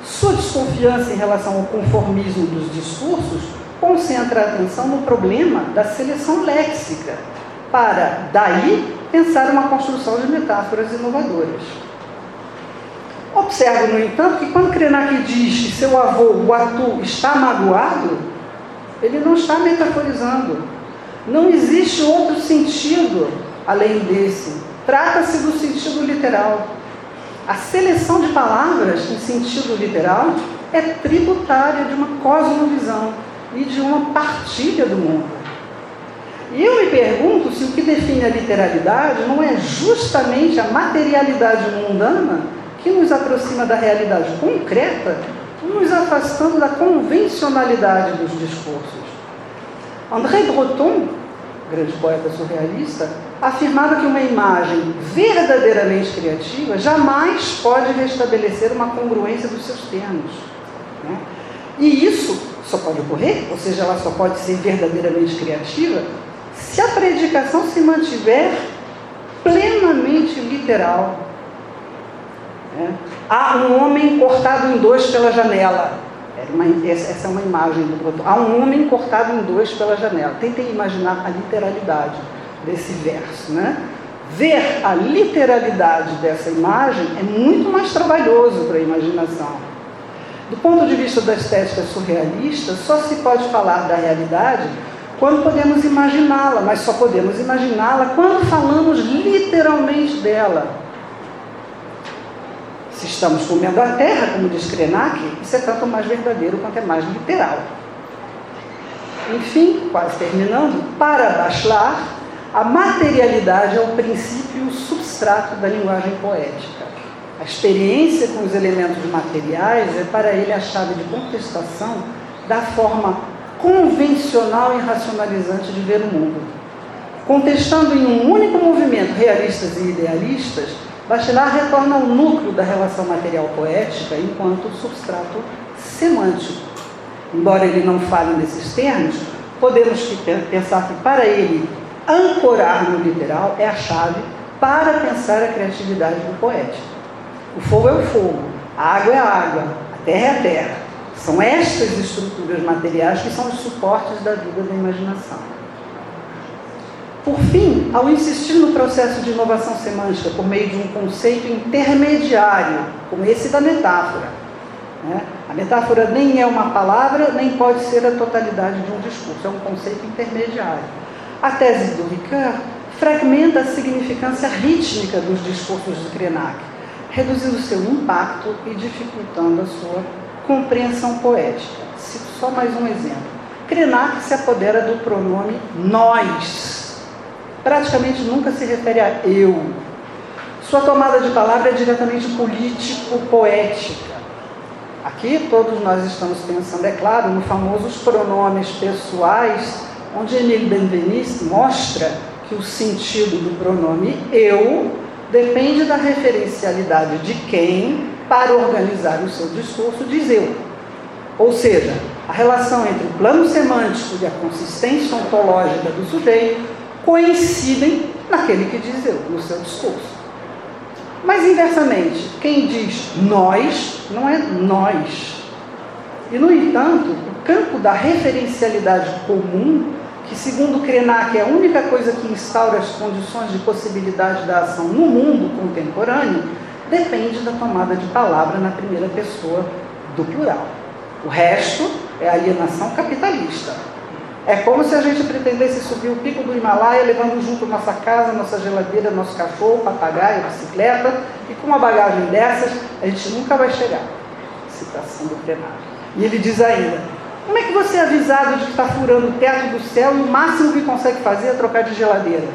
Sua desconfiança em relação ao conformismo dos discursos concentra a atenção no problema da seleção léxica, para, daí, pensar uma construção de metáforas inovadoras. Observo, no entanto, que quando Krenak diz que seu avô, Guatu, está magoado, ele não está metaforizando. Não existe outro sentido além desse. Trata-se do sentido literal. A seleção de palavras em sentido literal é tributária de uma cosmovisão e de uma partilha do mundo. E eu me pergunto se o que define a literalidade não é justamente a materialidade mundana que nos aproxima da realidade concreta, nos afastando da convencionalidade dos discursos. André Breton, grande poeta surrealista, afirmava que uma imagem verdadeiramente criativa jamais pode restabelecer uma congruência dos seus termos, né? E isso só pode ocorrer, ou seja, ela só pode ser verdadeiramente criativa, se a predicação se mantiver plenamente literal. Há um homem cortado em dois pela janela. Essa é uma imagem do Breton. Há um homem cortado em dois pela janela. Tentem imaginar a literalidade desse verso, né? Ver a literalidade dessa imagem é muito mais trabalhoso para a imaginação. Do ponto de vista da estética surrealista, só se pode falar da realidade quando podemos imaginá-la, mas só podemos imaginá-la quando falamos literalmente dela. Se estamos comendo a terra, como diz Krenak, isso é tanto mais verdadeiro quanto é mais literal. Enfim, quase terminando, para Bachelard, a materialidade é o princípio e o substrato da linguagem poética. A experiência com os elementos materiais é para ele a chave de contestação da forma convencional e racionalizante de ver o mundo. Contestando em um único movimento realistas e idealistas, Bachelard retorna ao núcleo da relação material-poética enquanto substrato semântico. Embora ele não fale nesses termos, podemos pensar que para ele ancorar no literal é a chave para pensar a criatividade do poético. O fogo é o fogo, a água é a água, a terra é a terra. São estas estruturas materiais que são os suportes da vida da imaginação. Por fim, ao insistir no processo de inovação semântica por meio de um conceito intermediário, como esse da metáfora, né? A metáfora nem é uma palavra, nem pode ser a totalidade de um discurso, é um conceito intermediário. A tese do Ricoeur fragmenta a significância rítmica dos discursos de Krenak, reduzindo seu impacto e dificultando a sua compreensão poética. Cito só mais um exemplo. Krenak se apodera do pronome nós. Praticamente nunca se refere a eu. Sua tomada de palavra é diretamente político-poética. Aqui todos nós estamos pensando, é claro, no famosos pronomes pessoais, onde Émile Benveniste mostra que o sentido do pronome eu depende da referencialidade de quem, para organizar o seu discurso, diz eu. Ou seja, a relação entre o plano semântico e a consistência ontológica do sujeito coincidem naquele que diz eu, no seu discurso. Mas, inversamente, quem diz nós, não é nós. E, no entanto, o campo da referencialidade comum, que, segundo Krenak, é a única coisa que instaura as condições de possibilidade da ação no mundo contemporâneo, depende da tomada de palavra na primeira pessoa do plural. O resto é alienação capitalista. É como se a gente pretendesse subir o pico do Himalaia, levando junto nossa casa, nossa geladeira, nosso cachorro, papagaio, bicicleta, e com uma bagagem dessas, a gente nunca vai chegar. Citação do Krenak. E ele diz ainda, como é que você é avisado de que está furando o teto do céu e o máximo que consegue fazer é trocar de geladeira?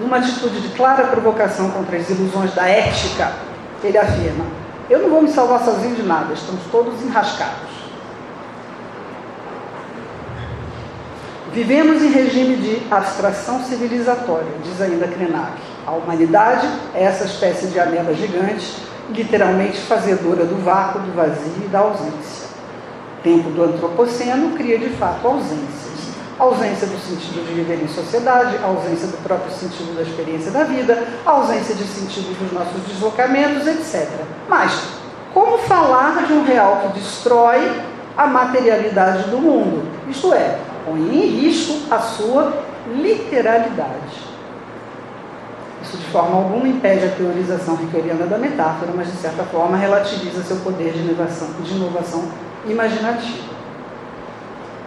Numa atitude de clara provocação contra as ilusões da ética, ele afirma, eu não vou me salvar sozinho de nada, estamos todos enrascados. Vivemos em regime de abstração civilizatória, diz ainda Krenak. A humanidade é essa espécie de ameba gigante, literalmente fazedora do vácuo, do vazio e da ausência. O tempo do antropoceno cria de fato ausências. Ausência do sentido de viver em sociedade, ausência do próprio sentido da experiência da vida, ausência de sentido dos nossos deslocamentos, etc. Mas, como falar de um real que destrói a materialidade do mundo? Isto é, põe em risco a sua literalidade. Isso de forma alguma impede a teorização rickeriana da metáfora, mas de certa forma relativiza seu poder de inovação imaginativa.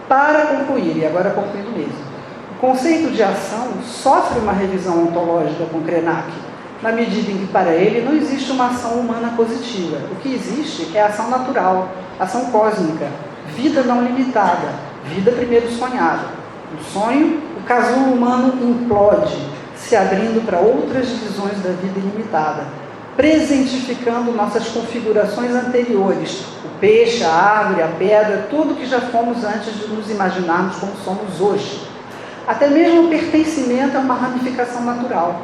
Para concluir, e agora concluindo mesmo, o conceito de ação sofre uma revisão ontológica com Krenak, na medida em que para ele não existe uma ação humana positiva. O que existe é ação natural, ação cósmica, vida não limitada, vida primeiro sonhada. No sonho, o casulo humano implode, se abrindo para outras divisões da vida ilimitada, presentificando nossas configurações anteriores, o peixe, a árvore, a pedra, tudo que já fomos antes de nos imaginarmos como somos hoje. Até mesmo o pertencimento é uma ramificação natural.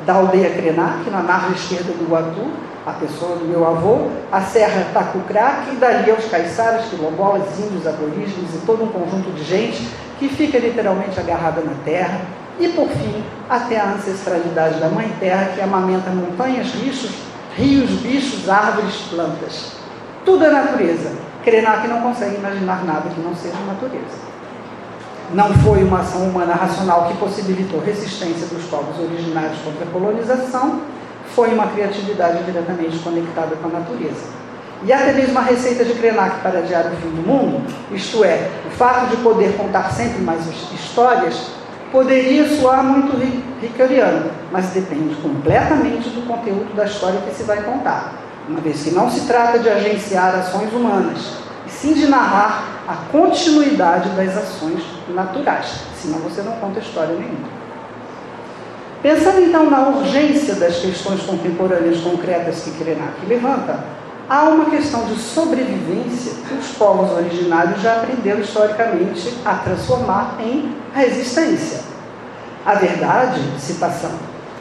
Da aldeia Krenak, na margem esquerda do Iguatu, a pessoa do meu avô, a serra Tacucraque, e dali aos caiçaras, quilombolas, índios, aborígenes e todo um conjunto de gente que fica literalmente agarrada na terra, e por fim, até a ancestralidade da Mãe Terra, que amamenta montanhas, rios, bichos, árvores, plantas. Tudo é natureza. Krenak não consegue imaginar nada que não seja natureza. Não foi uma ação humana racional que possibilitou resistência dos povos originários contra a colonização, foi uma criatividade diretamente conectada com a natureza. E até mesmo a receita de Krenak para adiar o fim do mundo, isto é, o fato de poder contar sempre mais histórias, poderia soar muito rickeriano, mas depende completamente do conteúdo da história que se vai contar, uma vez que não se trata de agenciar ações humanas, e sim de narrar a continuidade das ações naturais, senão você não conta história nenhuma. Pensando então na urgência das questões contemporâneas concretas que Krenak levanta, há uma questão de sobrevivência que os povos originários já aprenderam historicamente a transformar em resistência. A verdade, citação,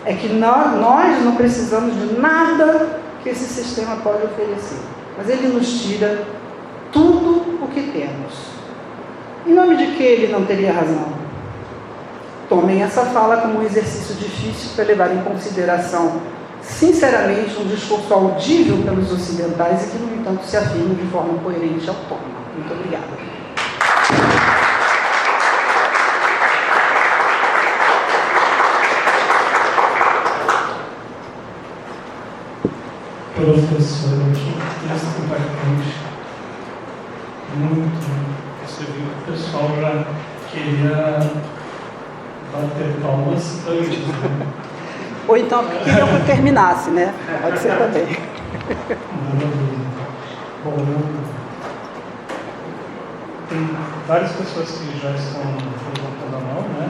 é que nós não precisamos de nada que esse sistema pode oferecer, mas ele nos tira tudo o que temos. Em nome de que ele não teria razão? Tomem essa fala como um exercício difícil para levar em consideração, sinceramente, um discurso audível pelos ocidentais e que, no entanto, se afirma de forma coerente e autônoma. Muito obrigada.
Professor, eu achei que texto impactante. Muito. Você viu que o pessoal já queria bater palmas antes, né?
Ou então queria que eu terminasse, né? Pode ser também.
Maravilha. Bom, tem várias pessoas que já estão levantando a mão, né?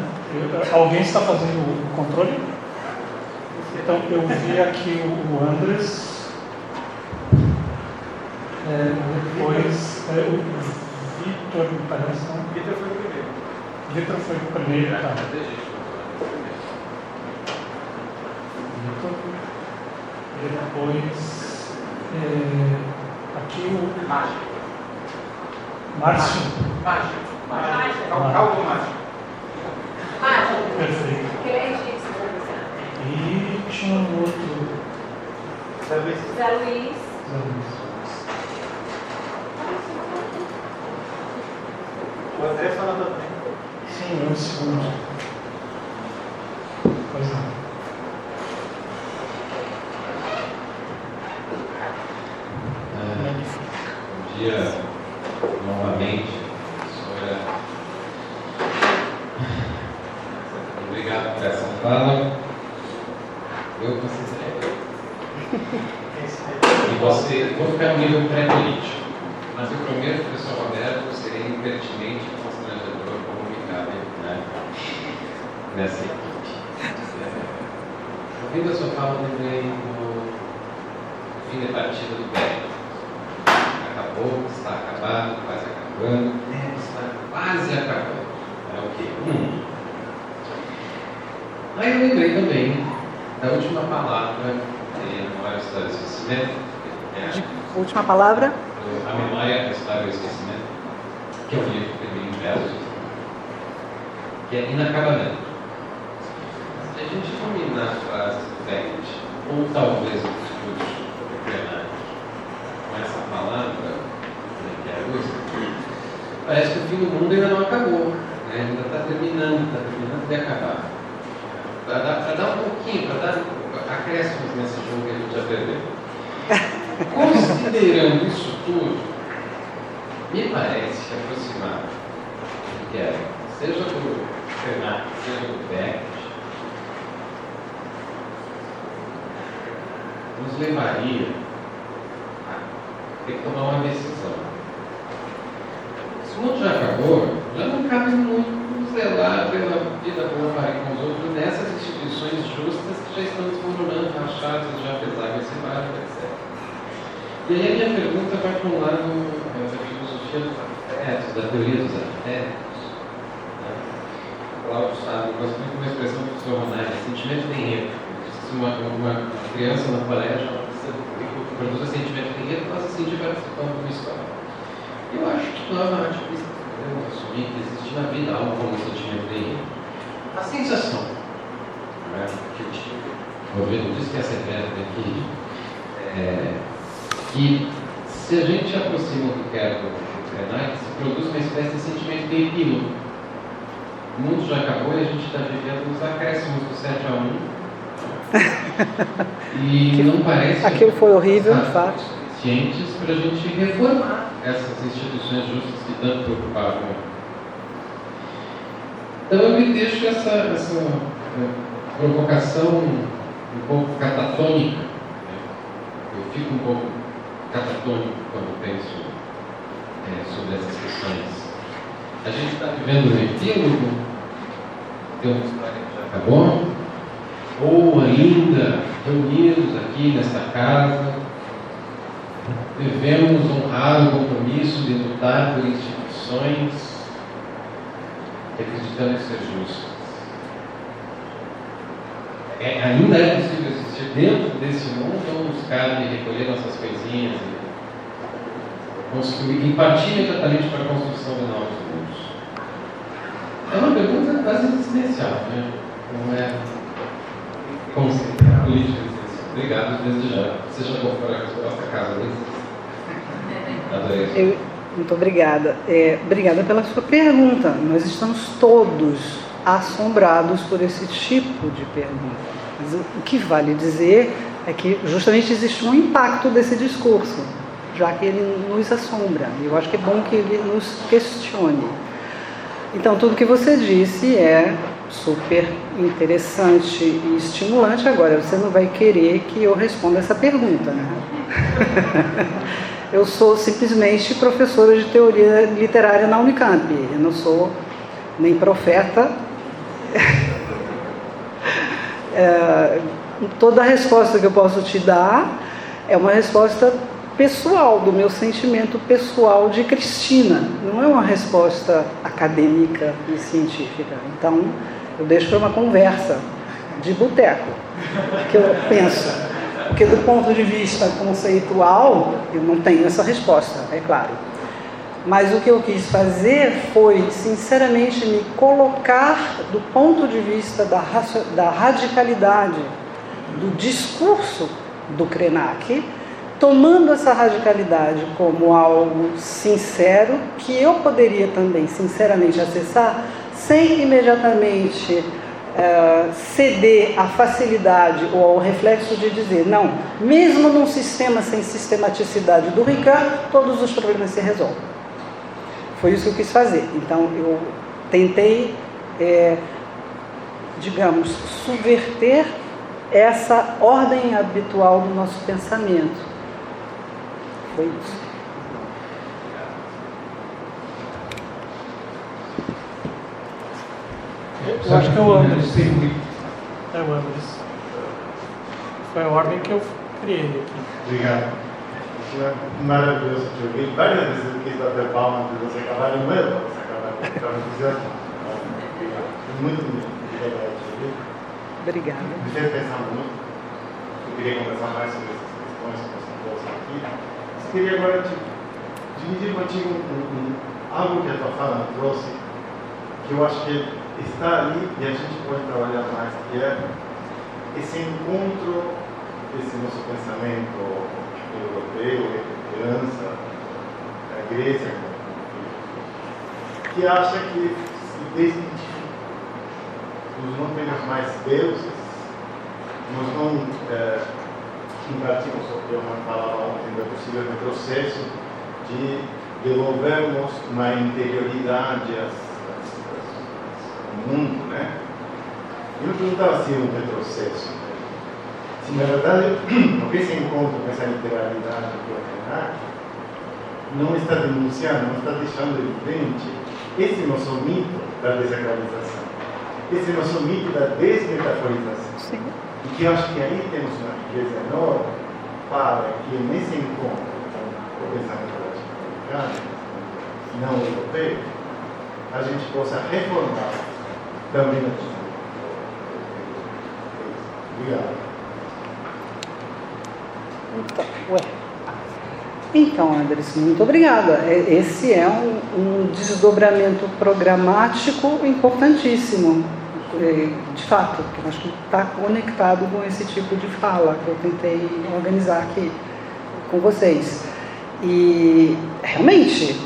Alguém está fazendo o controle? Então, eu vi aqui o Andres, depois o Vitor, me parece, não?
Vitor foi o primeiro.
Vitor foi o primeiro, tá. Vitor. Depois, aqui o... Márcio.
Calma, Márcio.
Perfeito. E tinha um outro.
Zé Luiz.
Zé Luiz.
O André fala também.
Sim, é o segundo. Pois não.
Bom dia novamente. Obrigado por essa fala. Eu considerei. E você, vou ficar no nível pré-político, mas eu prometo, professor Roberto, serei impertinente e constrangedor como me cabe, né? Nessa equipe. Ouvindo a sua fala, lembrei do fim da partida do Beto. Acabou, está acabado, quase acabando, está quase acabando. É o quê? Aí eu lembrei também da última palavra de Memória, História e Esquecimento.
Última palavra?
A Memória, a História e o Esquecimento, que é um livro que tem em versos, que é inacabamento. Se a gente combinar as frases do Beckett, ou talvez o discurso do Bernard, com essa palavra, que é a luz, parece que o fim do mundo ainda não acabou, né? Ainda está terminando de acabar. Para dar um pouquinho, para dar acréscimos nesse jogo que a gente já perdeu. Considerando isso tudo, me parece que aproximar do que é, seja do Bernard, seja do Beckett, nos levaria a ter que tomar uma decisão. Se o mundo já acabou, já não cabe muito zelar pela vida boa para com os outros nessas instituições justas que já estão desmoronando, rachadas, já pesaram esse barco, etc. E aí a minha pergunta vai para um lado da filosofia dos afetos, da teoria dos afetos. Né? O Cláudio sabe, eu gosto muito de uma expressão do professor Ronaldo, sentimento tem erro. Se uma criança no colégio que produz sentimento tem erro, ela se sente participando de uma história. Eu acho que nós, artistas, podemos assumir que existe na vida algo como sentimento de erro. A sensação, né, que eu tive, ouvindo disso que é secreto aqui, que se a gente aproxima do que é do Bernard, se produz uma espécie de sentimento de epílogo. O mundo já acabou e a gente está vivendo nos acréscimos do 7-1. E não parece
aquilo foi horrível, de fato,
suficientes para a gente reformar essas instituições justas que tanto preocupavam. Então eu me deixo essa provocação um pouco catatônica. Eu fico um pouco catatônico quando penso sobre essas questões. A gente está vivendo um epílogo, tem uma história que já acabou, ou ainda reunidos aqui nesta casa, devemos honrar o compromisso de lutar por instituições que acreditamos ser justas. Ainda é possível existir dentro desse mundo ou nos cabe recolher nossas coisinhas e construir e partir imediatamente para a construção de novos mundos? É uma pergunta quase existencial, né? Não é considerar política existencial. Obrigado desde já. Seja qual for a resposta, caso não exista. Adorei.
Muito obrigada. Obrigada pela sua pergunta. Nós estamos todos assombrados por esse tipo de pergunta. Mas o que vale dizer é que justamente existe um impacto desse discurso, já que ele nos assombra. E eu acho que é bom que ele nos questione. Então, tudo que você disse é super interessante e estimulante. Agora, você não vai querer que eu responda essa pergunta, né? eu sou simplesmente professora de teoria literária na Unicamp. Eu não sou nem profeta. Toda a resposta que eu posso te dar é uma resposta pessoal, do meu sentimento pessoal de Cristina. Não é uma resposta acadêmica e científica. Então, eu deixo para uma conversa de boteco, que eu penso. Porque do ponto de vista conceitual, eu não tenho essa resposta, é claro. Mas o que eu quis fazer foi, sinceramente, me colocar do ponto de vista da radicalidade do discurso do Krenak, tomando essa radicalidade como algo sincero, que eu poderia também, sinceramente, acessar, sem imediatamente ceder à facilidade ou ao reflexo de dizer, não, mesmo num sistema sem sistematicidade do Ricard, todos os problemas se resolvem. Foi isso que eu quis fazer. Então, eu tentei, digamos, subverter essa ordem habitual do nosso pensamento. Foi isso.
Eu acho que é o Andres. É o Andres. Foi a ordem que eu criei aqui.
Obrigado. Isso é maravilhoso de ouvir. Várias vezes eu quis bater palma de você acabar no meio, você acabar com entusiasmo. Muito legal de ouvir.
Obrigada.
Me fez pensar muito. Eu queria conversar mais sobre essas questões que você trouxe aqui. Mas queria agora dividir contigo algo que a tua fala trouxe, que eu acho que está ali e a gente pode trabalhar mais, que é esse encontro, esse nosso pensamento europeu, de criança, da igreja, que acha que se desmistifica. Nós não temos mais deuses, nós não impartimos o que eu falava ontem do possível retrocesso de devolvermos uma interioridade ao mundo, né? Eu me perguntava se é um retrocesso. Se na verdade, o que se encontra com essa literalidade do Krenak não está denunciando, não está deixando evidente esse nosso mito da desacralização, esse nosso mito da desmetaforização.
Sim.
E que eu acho que aí temos uma riqueza enorme para que nesse encontro com o pensamento latino-americano, não europeu, a gente possa reformar também a questão. Obrigado.
Então, Andres, muito obrigada. Esse é um desdobramento programático importantíssimo, de fato, que eu acho que está conectado com esse tipo de fala que eu tentei organizar aqui com vocês. E, realmente,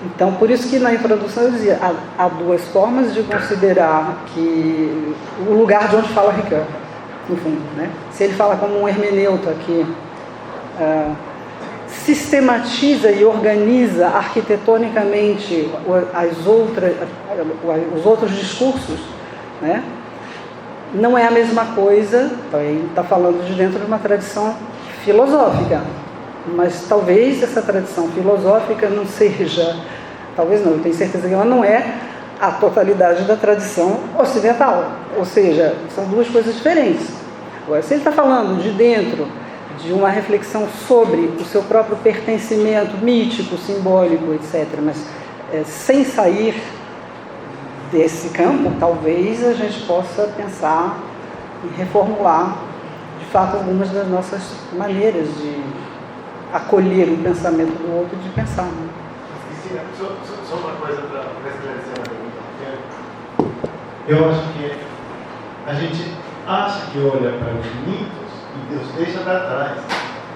então, por isso que na introdução eu dizia, há duas formas de considerar que o lugar de onde fala Ricard, no fundo, né? Se ele fala como um hermeneuta que sistematiza e organiza arquitetonicamente os outros discursos, né? Não é a mesma coisa, ele está falando de dentro de uma tradição filosófica, mas talvez essa tradição filosófica não seja, talvez não, eu tenho certeza que ela não é a totalidade da tradição ocidental, ou seja, são duas coisas diferentes. Agora, se ele está falando de dentro de uma reflexão sobre o seu próprio pertencimento mítico, simbólico, etc., mas sem sair desse campo, talvez a gente possa pensar e reformular, de fato, algumas das nossas maneiras de acolher o pensamento do outro e de pensar. Né?
Cristina, só uma coisa para esclarecer a pergunta. Eu acho que a gente acha que olha para os mitos e Deus deixa para trás.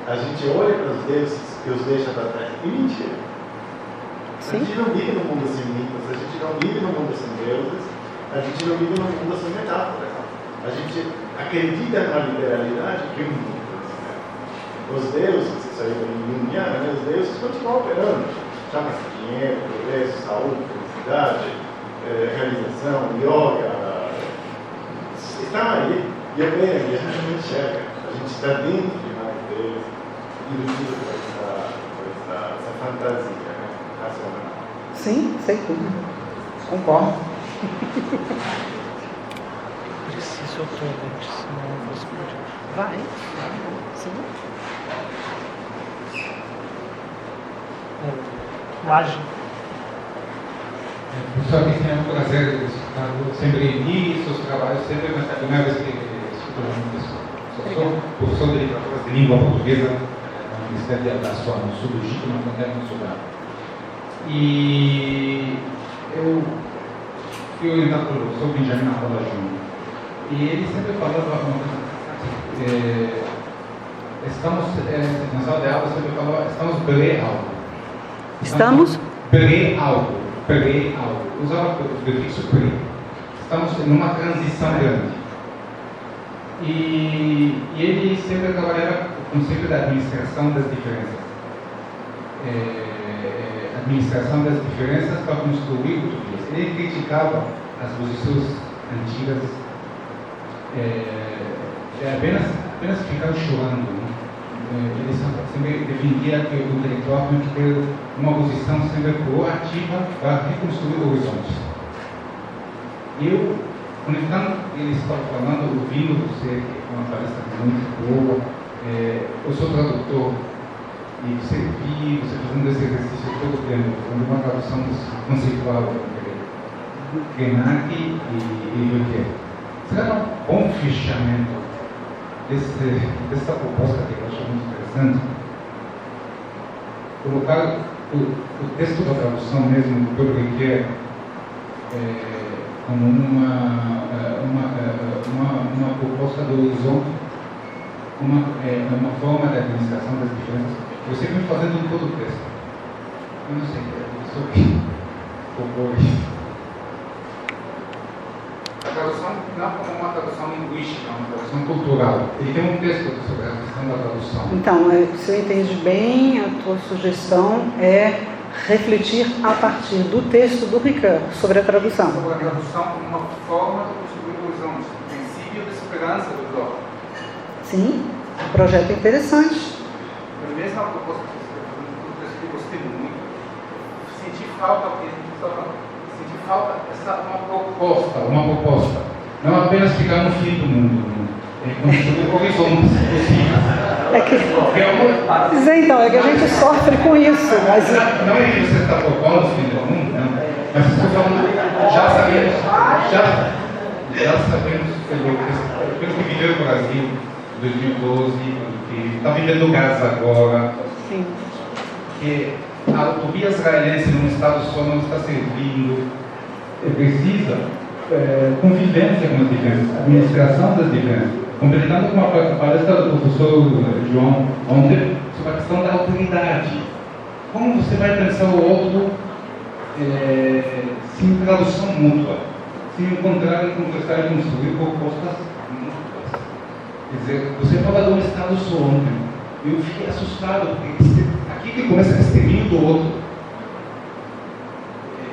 A gente olha para os deuses e os deixa para trás. E mentira. A gente não vive no mundo sem mitos, a gente não vive no mundo sem deuses, a gente não vive no mundo sem metáforas. A gente acredita na literalidade que é um mito. Né? Os deuses, isso aí em Jungiana, né? Os deuses continuam operando. Chama-se dinheiro, progresso, saúde, felicidade, realização, yoga. Estão aí. E é bem aqui, a gente não enxerga. A gente está dentro de mais deles, iludido por essa fantasia, né? Racional.
Sim, sei tudo. Concordo.
Preciso totalmente, senão eu vou explodir.
Vai. Sim.
Mágico.
Professor, que tem um prazer de escutar sempre li seus trabalhos, sempre, mas é a primeira vez que escuto uma pessoa. Sou professor de literatura de língua portuguesa na Universidade da Suá, no sul do Egito, na fronteira com o Sudão. E eu fui orientado pelo professor Benjamin Arrola Júnior. E ele sempre falava uma coisa, estamos, na sala de aula, sempre falava, estamos pré-algo.
Estamos?
Pré-algo. Usava o prefixo pré. Estamos numa transição grande. E ele sempre trabalhava com o conceito da administração das diferenças. Administração das diferenças para construir utopias. Ele criticava as posições antigas, apenas ficar chorando. Né? Ele sempre defendia que o intelectual tem que ter uma posição sempre proativa para reconstruir horizontes. Eu, conectando o que ele estava falando, ouvindo você, que é uma palestra muito boa, eu sou tradutor, e você fazendo esse exercício todo o tempo, fazendo uma tradução conceitual entre Krenak e Riquet. Será um bom fechamento dessa proposta que eu acho muito interessante? Colocar o texto da tradução mesmo pelo Riquet como uma proposta do horizonte, uma forma de administração das diferenças. Eu sempre fazendo em todo o texto. Eu não sei, eu sou quem propôs isso. A tradução não é como uma tradução linguística, é uma tradução cultural. Ele tem um texto sobre a questão da tradução.
Então, se eu entendi bem, a tua sugestão é refletir a partir do texto do Ricoeur sobre a tradução.
Sobre a tradução como uma forma de construir horizontes, o princípio da esperança do Ló.
Sim, um projeto interessante.
A mesma proposta que você está fazendo, um texto que eu gostei muito. Senti falta essa uma proposta. Não apenas ficar no fim do mundo. Construir horizontes possíveis.
É que a gente sofre com isso. Mas...
Não é que você está propondo o fim do mundo, não. Mas você está falando, já sabemos pelo que viveu o Brasil em 2012, que está vivendo Gaza agora.
Sim.
Que a utopia israelense num Estado só não está servindo. Precisa convivência com as diferenças, administração das diferenças. Completando com a palestra do professor João ontem sobre a questão da autoridade. Como você vai pensar o outro sem tradução mútua, sem encontrar e conversar e construir propostas mútuas? Quer dizer, você fala de um Estado só ontem. Eu fiquei assustado, porque aqui que começa a extermínio do outro.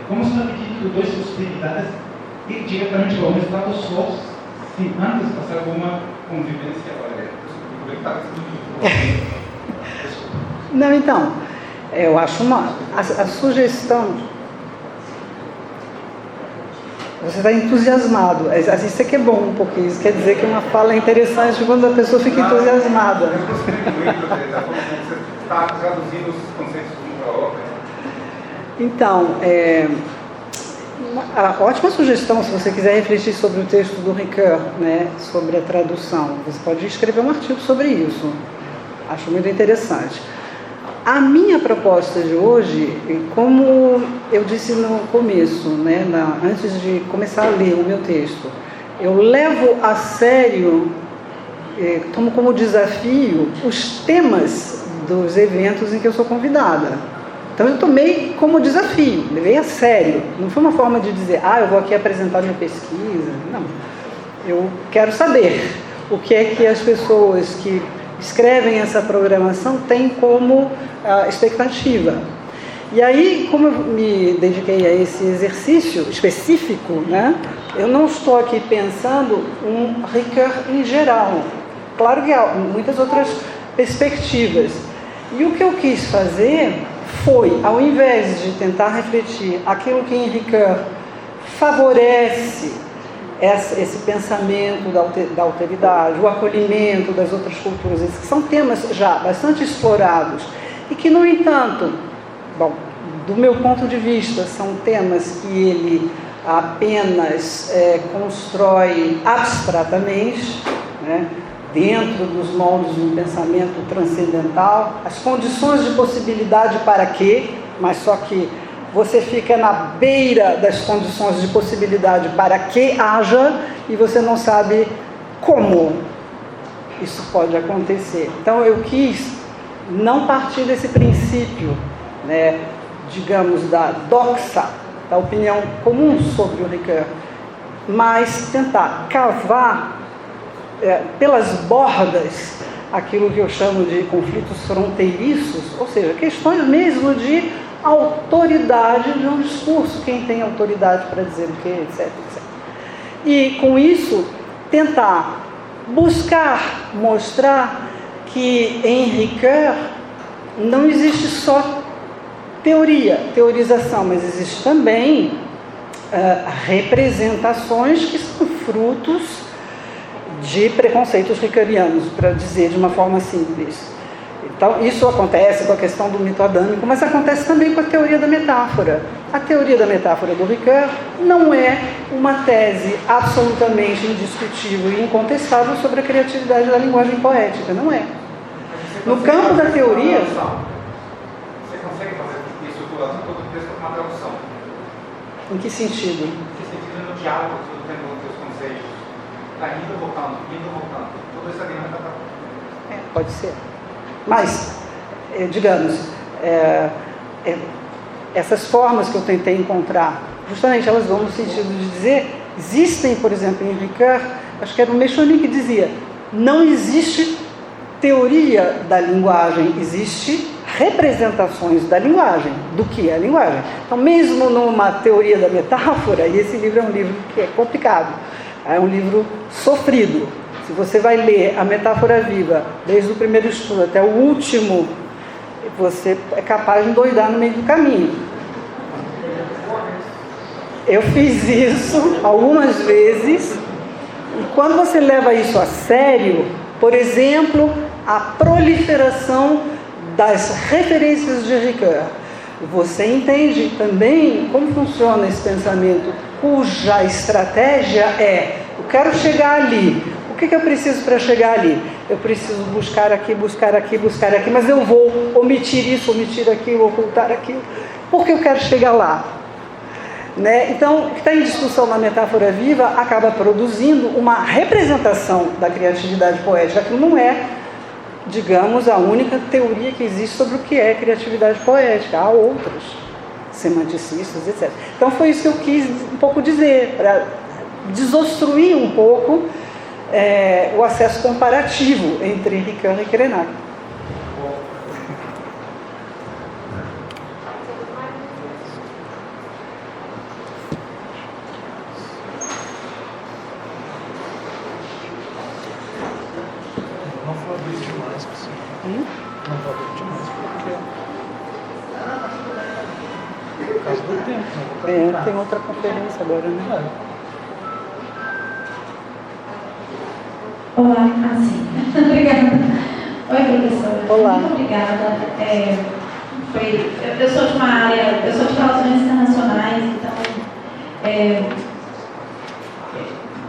Como se não pedir duas hostilidades ir diretamente para um Estado só, se antes passar por uma convivência?
Não, então, eu acho a sugestão. Você está entusiasmado. Isso aqui é bom, porque isso quer dizer que uma fala é interessante quando a pessoa fica entusiasmada.
Eu gostei muito, você está traduzindo os conceitos de uma para outra.
Então, a ótima sugestão, se você quiser refletir sobre o texto do Ricoeur, né, sobre a tradução, você pode escrever um artigo sobre isso. Acho muito interessante. A minha proposta de hoje, como eu disse no começo, né, antes de começar a ler o meu texto, eu levo a sério, tomo como desafio os temas dos eventos em que eu sou convidada. Então eu tomei como desafio, levei a sério. Não foi uma forma de dizer, eu vou aqui apresentar minha pesquisa. Não. Eu quero saber o que é que as pessoas que escrevem essa programação têm como expectativa. E aí, como eu me dediquei a esse exercício específico, né, eu não estou aqui pensando um Ricoeur em geral. Claro que há muitas outras perspectivas. E o que eu quis fazer foi, ao invés de tentar refletir aquilo que em Ricoeur favorece esse pensamento da alteridade, o acolhimento das outras culturas, esses que são temas já bastante explorados e que, no entanto, bom, do meu ponto de vista, são temas que ele apenas constrói abstratamente, né, dentro dos moldes de um pensamento transcendental, as condições de possibilidade para quê, mas só que você fica na beira das condições de possibilidade para que haja e você não sabe como isso pode acontecer. Então eu quis não partir desse princípio, né, digamos, da doxa, da opinião comum sobre o Ricoeur, mas tentar cavar pelas bordas aquilo que eu chamo de conflitos fronteiriços, ou seja, questões mesmo de autoridade de um discurso, quem tem autoridade para dizer o que, etc, etc. E com isso, tentar buscar mostrar que em Ricoeur não existe só teorização, mas existe também representações que são frutos de preconceitos ricoeurianos, para dizer de uma forma simples. Então, isso acontece com a questão do mito adâmico, mas acontece também com a teoria da metáfora. A teoria da metáfora do Ricoeur não é uma tese absolutamente indiscutível e incontestável sobre a criatividade da linguagem poética, não é. No campo da teoria...
Você consegue fazer estruturação todo o texto com uma tradução?
Em que sentido?
Em que sentido? No diálogo, todo o tempo dos teus conceitos. Está indo, voltando. Toda essa dinâmica está...
Pode ser. Mas, digamos, essas formas que eu tentei encontrar, justamente elas vão no sentido de dizer, existem, por exemplo, em Ricoeur, acho que era o Mechoni que dizia, não existe teoria da linguagem, existe representações da linguagem, do que é a linguagem. Então, mesmo numa teoria da metáfora, e esse livro é um livro que é complicado, é um livro sofrido. Se você vai ler a Metáfora Viva, desde o primeiro estudo até o último, você é capaz de endoidar no meio do caminho. Eu fiz isso algumas vezes, e quando você leva isso a sério, por exemplo, a proliferação das referências de Ricoeur, você entende também como funciona esse pensamento, cuja estratégia é, eu quero chegar ali. O que eu preciso para chegar ali? Eu preciso buscar aqui, mas eu vou omitir isso, omitir aquilo, ocultar aquilo, porque eu quero chegar lá. Né? Então, o que está em discussão na Metáfora Viva acaba produzindo uma representação da criatividade poética, que não é, digamos, a única teoria que existe sobre o que é criatividade poética. Há outros, semanticistas, etc. Então, foi isso que eu quis um pouco dizer, para desobstruir um pouco o acesso comparativo entre Ricoeur e Krenak.
Não vou abrir demais, não vou abrir demais porque por causa do tempo, né?
Tem outra conferência agora, né?
Olá, sim. Obrigada. Oi, professora.
Olá.
Muito obrigada. Eu sou de uma área, eu sou de relações internacionais, então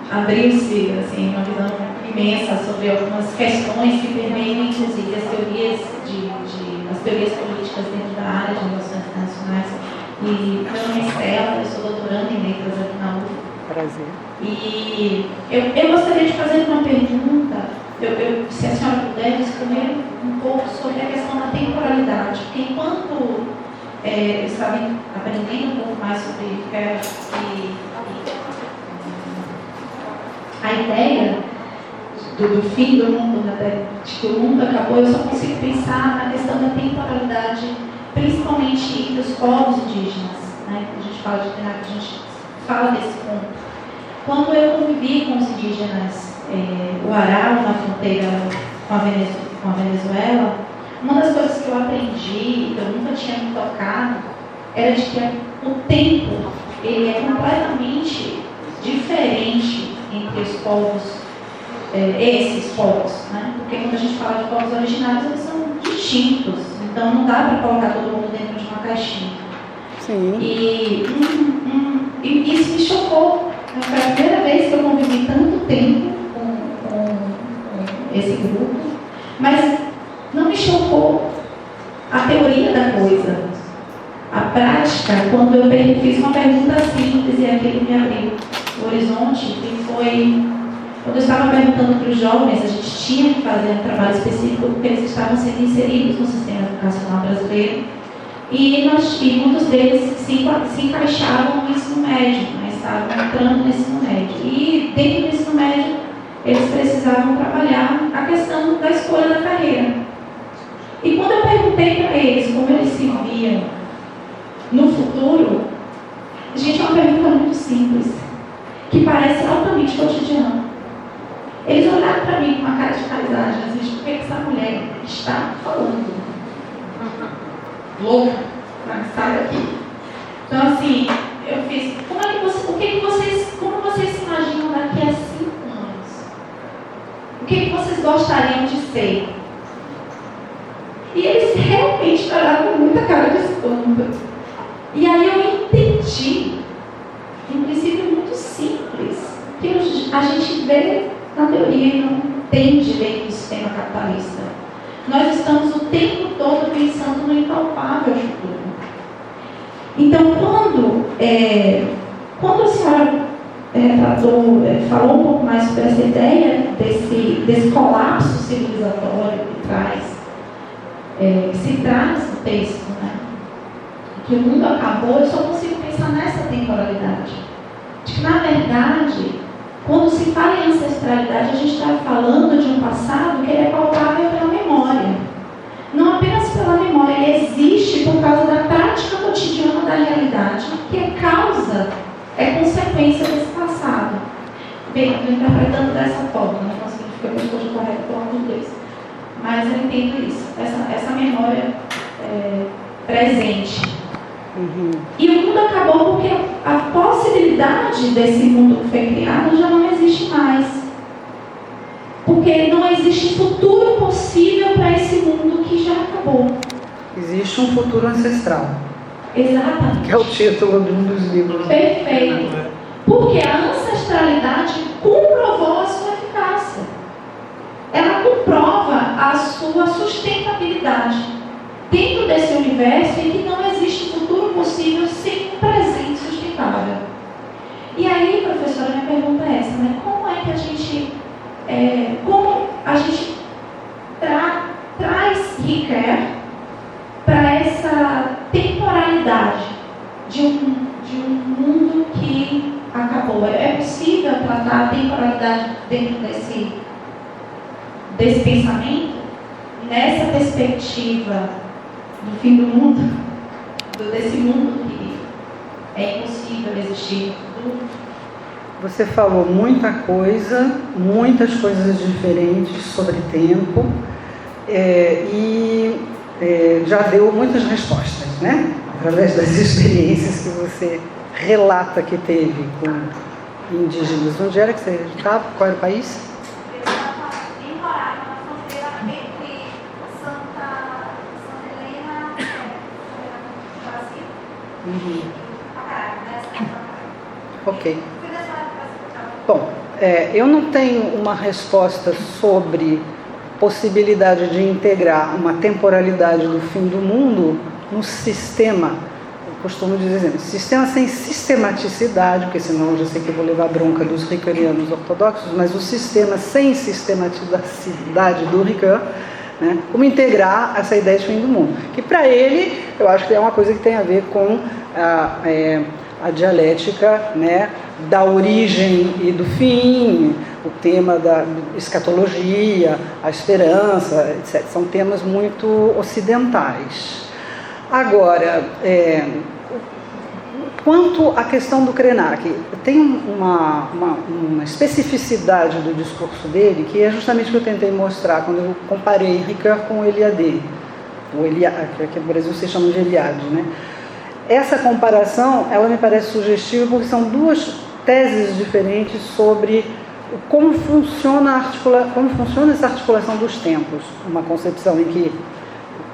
abriu-se assim, uma visão imensa sobre algumas questões que permeiam, inclusive, as teorias as teorias políticas dentro da área de relações internacionais. E meu nome é Estela, eu sou doutoranda em letras aqui na UF.
Prazer.
E eu gostaria de fazer uma pergunta, se a senhora puder discorrer um pouco sobre a questão da temporalidade, porque enquanto eu estava aprendendo um pouco mais sobre a ideia do fim do mundo, de que o mundo acabou, eu só consigo pensar na questão da temporalidade, principalmente entre os povos indígenas, né? A gente fala de Krenak, a gente fala desse ponto. Quando eu convivi com os indígenas Uará, na fronteira com a Venezuela, Uma das coisas que eu aprendi, que eu nunca tinha me tocado, era de que o tempo ele é completamente diferente entre os povos, esses povos, né? Porque quando a gente fala de povos originários, eles são distintos, então não dá para colocar todo mundo dentro de uma caixinha.
Sim.
E isso me chocou. Foi a primeira vez que eu convivi tanto tempo com esse grupo, mas não me chocou a teoria da coisa. A prática, quando eu fiz uma pergunta simples e aquilo me abriu o horizonte, que foi quando eu estava perguntando para os jovens, a gente tinha que fazer um trabalho específico porque eles estavam sendo inseridos no sistema educacional brasileiro e muitos deles se encaixavam no ensino médio, mas estavam entrando no ensino médio. E dentro do ensino médio, eles precisavam trabalhar a questão da escolha da carreira. E quando eu perguntei para eles como eles se viam no futuro, gente, é uma pergunta muito simples, que parece altamente cotidiana. Eles olharam para mim com uma cara de paisagem, assim, o que essa mulher está falando? Louca, sai daqui. Então, assim, eu fiz, como vocês se imaginam daqui a 5 anos? O que vocês gostariam de ser? E eles realmente olharam com muita cara de espanto. E aí eu entendi, um princípio muito simples, que a gente vê na teoria e não entende dentro do sistema capitalista. Nós estamos o tempo todo pensando no impalpável futuro. Então, quando a senhora falou um pouco mais sobre essa ideia desse colapso civilizatório que se traz no texto, né? Que o mundo acabou, eu só consigo pensar nessa temporalidade. De que, na verdade, quando se fala em ancestralidade, a gente está falando de um passado que ele é palpável pela memória. Não apenas pela memória, ele existe por causa da prática cotidiana da realidade, que é causa, é consequência desse passado. Bem, eu estou interpretando dessa forma, não consigo ficar com a coisa correta, pelo amor de Deus. Mas eu entendo isso, essa memória presente.
Uhum.
E o mundo acabou porque a possibilidade desse mundo que foi criado já não existe mais. Porque não existe futuro possível para esse mundo que já acabou.
Existe um futuro ancestral.
Exatamente.
Que é o título de um dos livros.
Perfeito. Porque a ancestralidade comprovou a sua eficácia. Ela comprova a sua sustentabilidade dentro desse universo em que não existe futuro possível sem um presente sustentável. E aí, professora, minha pergunta é essa, né? Como é que a gente traz Ricoeur para essa temporalidade de um mundo que acabou? É possível tratar a temporalidade dentro desse pensamento, nessa perspectiva do fim do mundo, desse mundo que é impossível existir no futuro?
Você falou muita coisa, muitas coisas diferentes sobre tempo e já deu muitas respostas, né? Através das experiências que você relata que teve com indígenas. Onde era que você estava? Qual era o país?
Eu estava em Roraima, na fronteira entre Santa Helena e Brasil.
Uhum.
Né?
Ok. Bom, eu não tenho uma resposta sobre possibilidade de integrar uma temporalidade do fim do mundo no sistema. Eu costumo dizer, sistema sem sistematicidade, porque senão eu já sei que eu vou levar bronca dos ricoeurianos ortodoxos, mas o sistema sem sistematicidade do Ricoeur, né, como integrar essa ideia de fim do mundo. Que para ele, eu acho que é uma coisa que tem a ver com a dialética, né, da origem e do fim, o tema da escatologia, a esperança, etc. São temas muito ocidentais. Agora, quanto à questão do Krenak, tem uma especificidade do discurso dele, que é justamente o que eu tentei mostrar quando eu comparei Ricoeur com o Eliade. que aqui no Brasil se chama de Eliade, né? Essa comparação, ela me parece sugestiva porque são duas teses diferentes sobre como funciona essa articulação dos tempos. Uma concepção em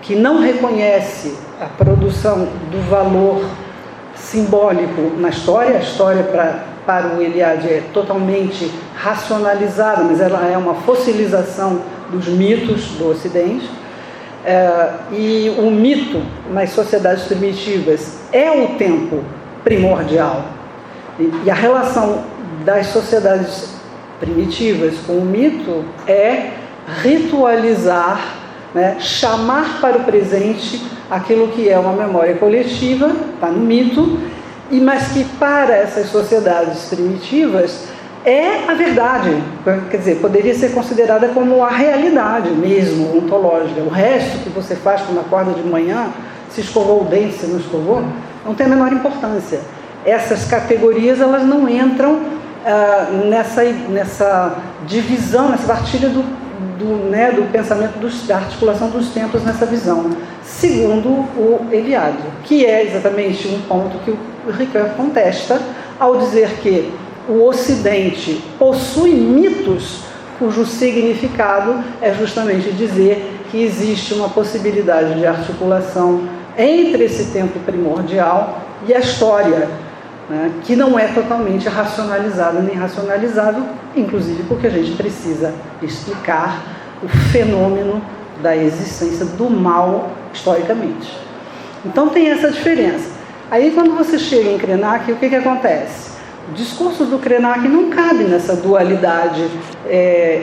que não reconhece a produção do valor simbólico na história. A história para o Eliade é totalmente racionalizada, mas ela é uma fossilização dos mitos do Ocidente. E o mito nas sociedades primitivas é o tempo primordial. E a relação das sociedades primitivas com o mito é ritualizar, né, chamar para o presente aquilo que é uma memória coletiva, está no mito, mas que para essas sociedades primitivas é a verdade, quer dizer, poderia ser considerada como a realidade mesmo, ontológica. O resto que você faz quando acorda de manhã, se escovou o dente, se não escovou, não tem a menor importância. Essas categorias, elas não entram nessa divisão, nessa partilha do pensamento, da articulação dos tempos nessa visão, segundo o Eliade, que é exatamente um ponto que o Ricoeur contesta ao dizer que o Ocidente possui mitos cujo significado é justamente dizer que existe uma possibilidade de articulação entre esse tempo primordial e a história, né, que não é totalmente racionalizada nem racionalizado, inclusive porque a gente precisa explicar o fenômeno da existência do mal historicamente. Então tem essa diferença. Aí quando você chega em Krenak, o que acontece? O discurso do Krenak não cabe nessa dualidade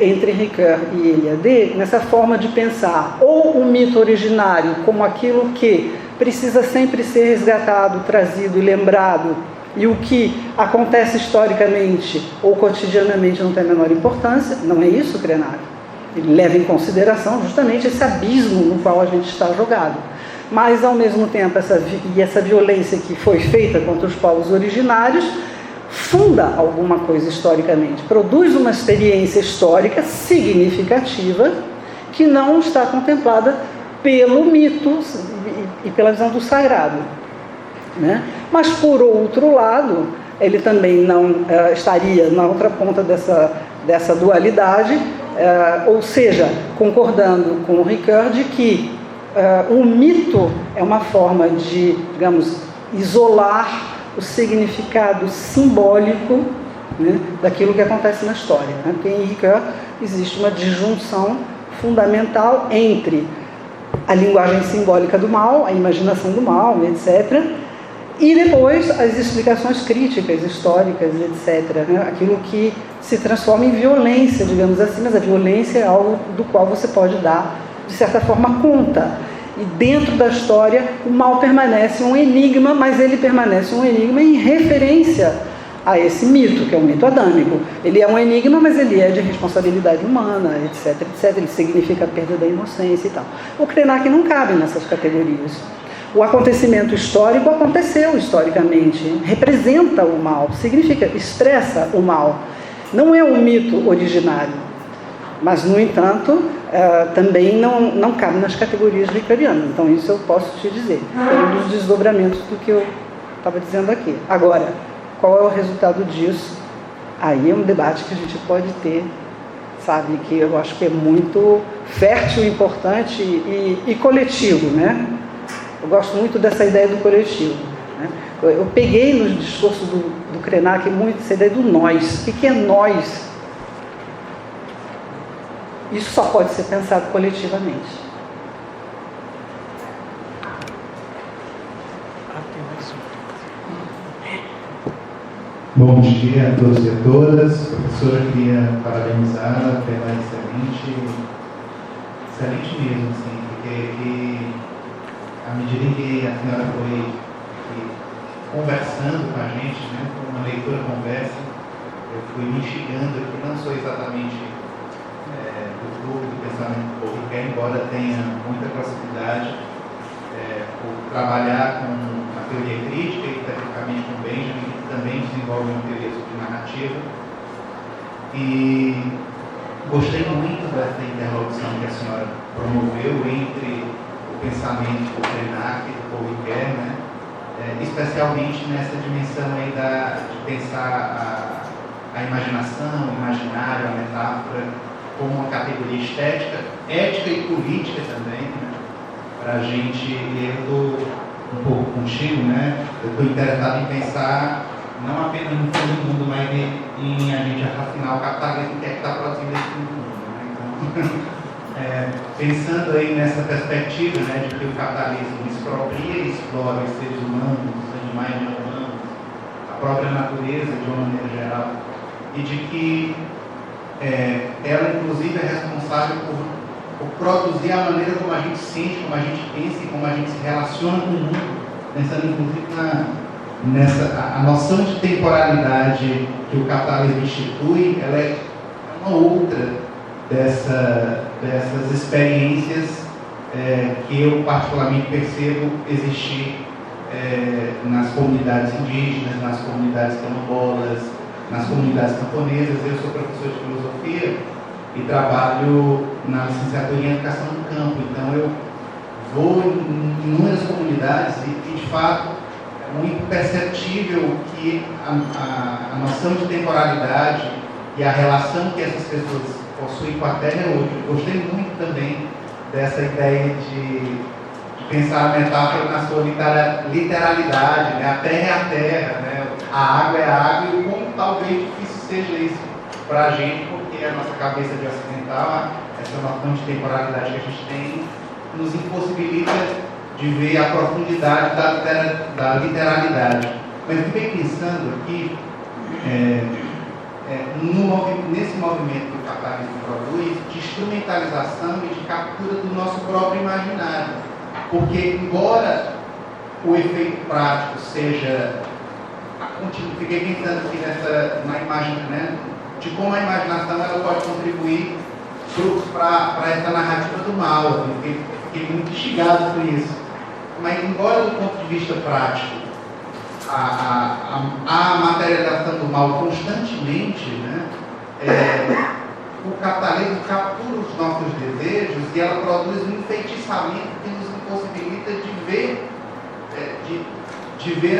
entre Ricoeur e Eliade, nessa forma de pensar ou o mito originário como aquilo que precisa sempre ser resgatado, trazido e lembrado, e o que acontece historicamente ou cotidianamente não tem a menor importância. Não é isso, Krenak. Ele leva em consideração justamente esse abismo no qual a gente está jogado. Mas, ao mesmo tempo, essa violência que foi feita contra os povos originários funda alguma coisa historicamente, produz uma experiência histórica significativa que não está contemplada pelo mito e pela visão do sagrado, né? Mas, por outro lado, ele também não estaria na outra ponta dessa dualidade, ou seja, concordando com o Ricoeur de que o mito é uma forma de, digamos, isolar o significado simbólico, né, daquilo que acontece na história, né? Porque em Ricoeur existe uma disjunção fundamental entre a linguagem simbólica do mal, a imaginação do mal, etc., e depois as explicações críticas, históricas, etc., né? Aquilo que se transforma em violência, digamos assim, mas a violência é algo do qual você pode dar, de certa forma, conta. E dentro da história, o mal permanece um enigma, mas ele permanece um enigma em referência a esse mito, que é um mito adâmico. Ele é um enigma, mas ele é de responsabilidade humana, etc., etc. Ele significa a perda da inocência e tal. O Krenak não cabe nessas categorias. O acontecimento histórico aconteceu historicamente, representa o mal, significa, expressa o mal. Não é um mito originário, mas, no entanto, também não cabe nas categorias ricoeurianas. Então, isso eu posso te dizer. É um dos desdobramentos do que eu estava dizendo aqui. Agora, qual é o resultado disso? Aí é um debate que a gente pode ter, sabe, que eu acho que é muito fértil, importante e coletivo, né? Eu gosto muito dessa ideia do coletivo, né? Eu peguei no discurso do Krenak muito essa ideia do nós. O que é nós? Isso só pode ser pensado coletivamente.
Bom dia a todos e a todas. Professora, queria parabenizá-la pela excelente mesmo, assim, porque à medida em que a senhora foi conversando com a gente, né, com uma leitura conversa, eu fui me instigando aqui, não sou exatamente do grupo do pensamento do Ricoeur, embora tenha muita proximidade por trabalhar com a teoria crítica e tecnicamente com Benjamin, que também desenvolve uma teoria sobre narrativa. E gostei muito dessa interlocução que a senhora promoveu entre o
pensamento do Krenak e do Paul Ricoeur, né? Especialmente nessa dimensão aí de pensar a imaginação, o imaginário, a metáfora como uma categoria estética, ética e política também, né? Para a gente, eu estou um pouco contigo, né? Eu estou interessado em pensar não apenas no fim do mundo, mas em a gente racinar o capitalismo que é que está produzindo esse fim do mundo, né? Então, pensando aí nessa perspectiva, né, de que o capitalismo expropria e explora os seres humanos, os animais não humanos, a própria natureza de uma maneira geral, e de que ela inclusive é responsável por produzir a maneira como a gente sente, como a gente pensa e como a gente se relaciona com o mundo, pensando inclusive a noção de temporalidade que o capitalismo institui, ela é uma outra dessas experiências que eu particularmente percebo existir nas comunidades indígenas, nas comunidades quilombolas, nas comunidades camponesas. Eu sou professor de filosofia e trabalho na licenciatura em educação no campo, então eu vou em inúmeras comunidades e de fato é muito perceptível que a noção de temporalidade e a relação que essas pessoas possuem com a terra é outra. Eu gostei muito também dessa ideia de pensar a metáfora na sua literalidade, né? A terra é a terra, né? A água é a água, e como talvez difícil seja isso para a gente, porque a nossa cabeça de ocidental, essa noção de temporalidade que a gente tem, nos impossibilita de ver a profundidade da literalidade. Mas eu fiquei pensando aqui, nesse movimento que o capitalismo produz, de instrumentalização e de captura do nosso próprio imaginário. Porque, embora o efeito prático seja... Fiquei pensando aqui na imagem, né, de como a imaginação ela pode contribuir para essa narrativa do mal. Assim, fiquei muito instigado por isso. Mas, embora do ponto de vista prático, a materialização do mal constantemente, né, o capitalismo captura os nossos desejos e ela produz um enfeitiçamento que nos impossibilita de ver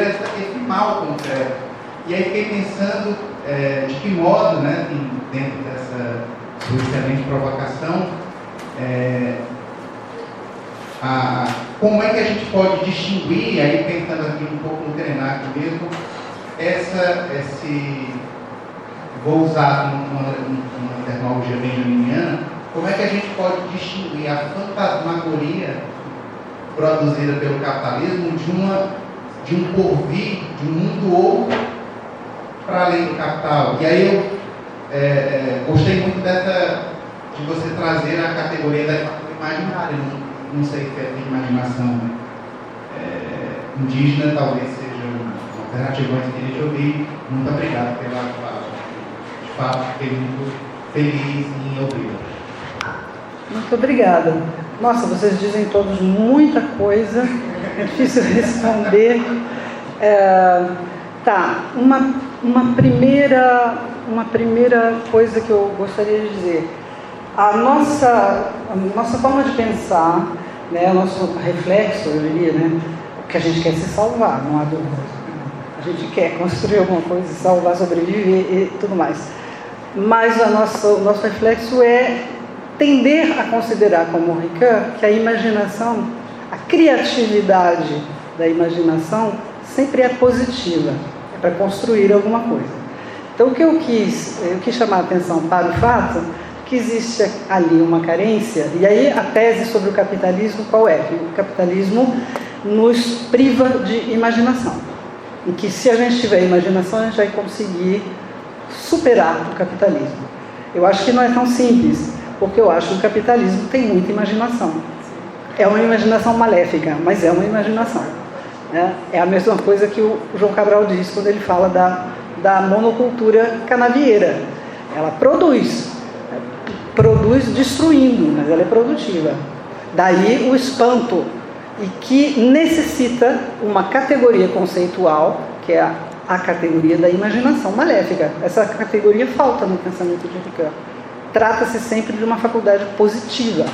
esse mal concreto. E aí fiquei pensando de que modo, né, dentro dessa excelente provocação, como é que a gente pode distinguir, aí pensando aqui um pouco no Krenak mesmo, vou usar uma terminologia benjaminiana, como é que a gente pode distinguir a fantasmagoria produzida pelo capitalismo de um porvir, de um mundo outro para além do capital. E aí eu gostei muito de você trazer a categoria da imaginária. Não sei se é de imaginação indígena, talvez seja uma alternativa mais que eu ouvi. Muito obrigado pela fala. De fato, fiquei muito feliz em ouvi-la.
Muito obrigada. Nossa, vocês dizem todos muita coisa, é difícil responder. Uma primeira coisa que eu gostaria de dizer. A nossa forma de pensar, né, o nosso reflexo, eu diria, né, que a gente quer se salvar, não há dúvida. A gente quer construir alguma coisa, salvar, sobreviver e tudo mais. Mas o nosso reflexo é tender a considerar, como o Ricoeur, que a imaginação, a criatividade da imaginação sempre é positiva, é para construir alguma coisa. Então o que eu quis chamar a atenção para o fato que existe ali uma carência, e aí a tese sobre o capitalismo qual é? Que o capitalismo nos priva de imaginação, e que se a gente tiver imaginação a gente vai conseguir superar o capitalismo. Eu acho que não é tão simples, porque eu acho que o capitalismo tem muita imaginação. É uma imaginação maléfica, mas é uma imaginação, né? É a mesma coisa que o João Cabral diz quando ele fala da monocultura canavieira. Ela produz destruindo, mas ela é produtiva. Daí o espanto, e que necessita uma categoria conceitual, que é a categoria da imaginação maléfica. Essa categoria falta no pensamento de Ricoeur. Trata-se sempre de uma faculdade positiva,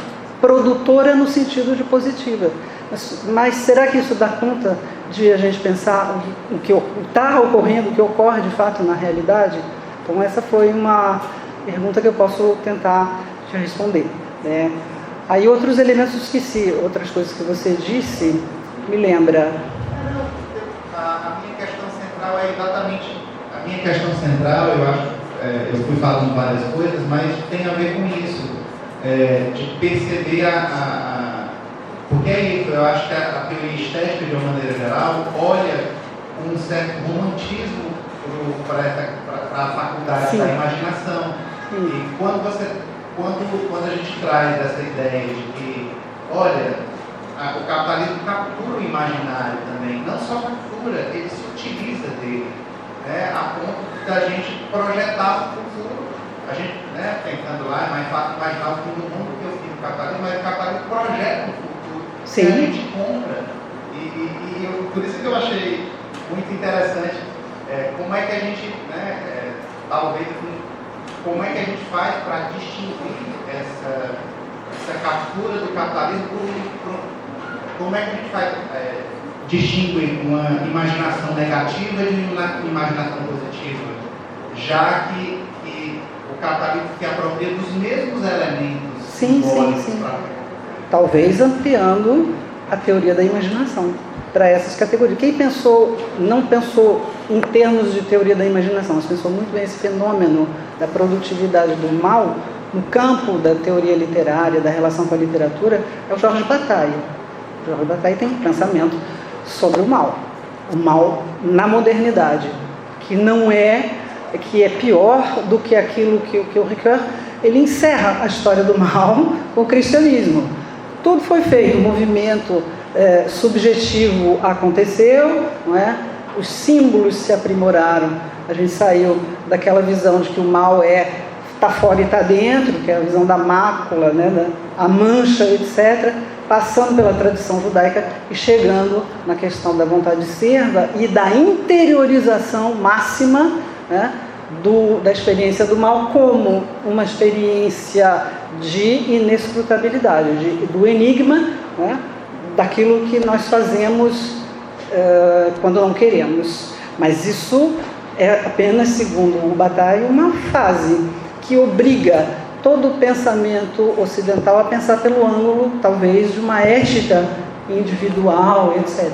produtora no sentido de positiva. Mas será que isso dá conta de a gente pensar o que está ocorrendo, o que ocorre de fato na realidade? Então essa foi uma pergunta que eu posso tentar te responder, né? Aí outros elementos eu esqueci, outras coisas que você disse, me lembra.
A minha questão central é exatamente, a minha questão central, eu acho, eu fui falando várias coisas, mas tem a ver com isso, de perceber porque é isso, eu acho que a teoria estética, de uma maneira geral, olha com um certo romantismo para a faculdade
Sim.
da imaginação.
Sim.
E quando a gente traz essa ideia de que, olha, o capitalismo captura o imaginário também, não só captura, ele se utiliza dele, né, a ponto da gente projetar o futuro. A gente, né, tentando lá, é mais fácil imaginar o fim do mundo que o fim do capitalismo, mas o capitalismo projeta o futuro.
Sim.
Que a gente compra. Por isso que eu achei muito interessante como é que a gente, né, talvez, como é que a gente faz para distinguir essa captura do capitalismo, como é que a gente faz distinguir uma imaginação negativa de uma imaginação positiva, já que o capitalismo se apropria dos mesmos elementos simbólicos.
Sim. Talvez ampliando a teoria da imaginação para essas categorias. Quem não pensou em termos de teoria da imaginação, mas pensou muito bem esse fenômeno da produtividade do mal no campo da teoria literária, da relação com a literatura, é o Jorge Bataille. O Jorge Bataille tem um pensamento sobre o mal na modernidade, que é pior do que aquilo que o Ricoeur, ele encerra a história do mal com o cristianismo. Tudo foi feito, o movimento subjetivo aconteceu, não é? Os símbolos se aprimoraram, a gente saiu daquela visão de que o mal está fora e está dentro, que é a visão da mácula, né? A mancha, etc., passando pela tradição judaica e chegando na questão da vontade serva e da interiorização máxima, né, da experiência do mal como uma experiência de inescrutabilidade, do enigma, né, daquilo que nós fazemos quando não queremos. Mas isso é apenas, segundo o Bataille, uma fase que obriga todo o pensamento ocidental a pensar pelo ângulo, talvez, de uma ética individual, etc.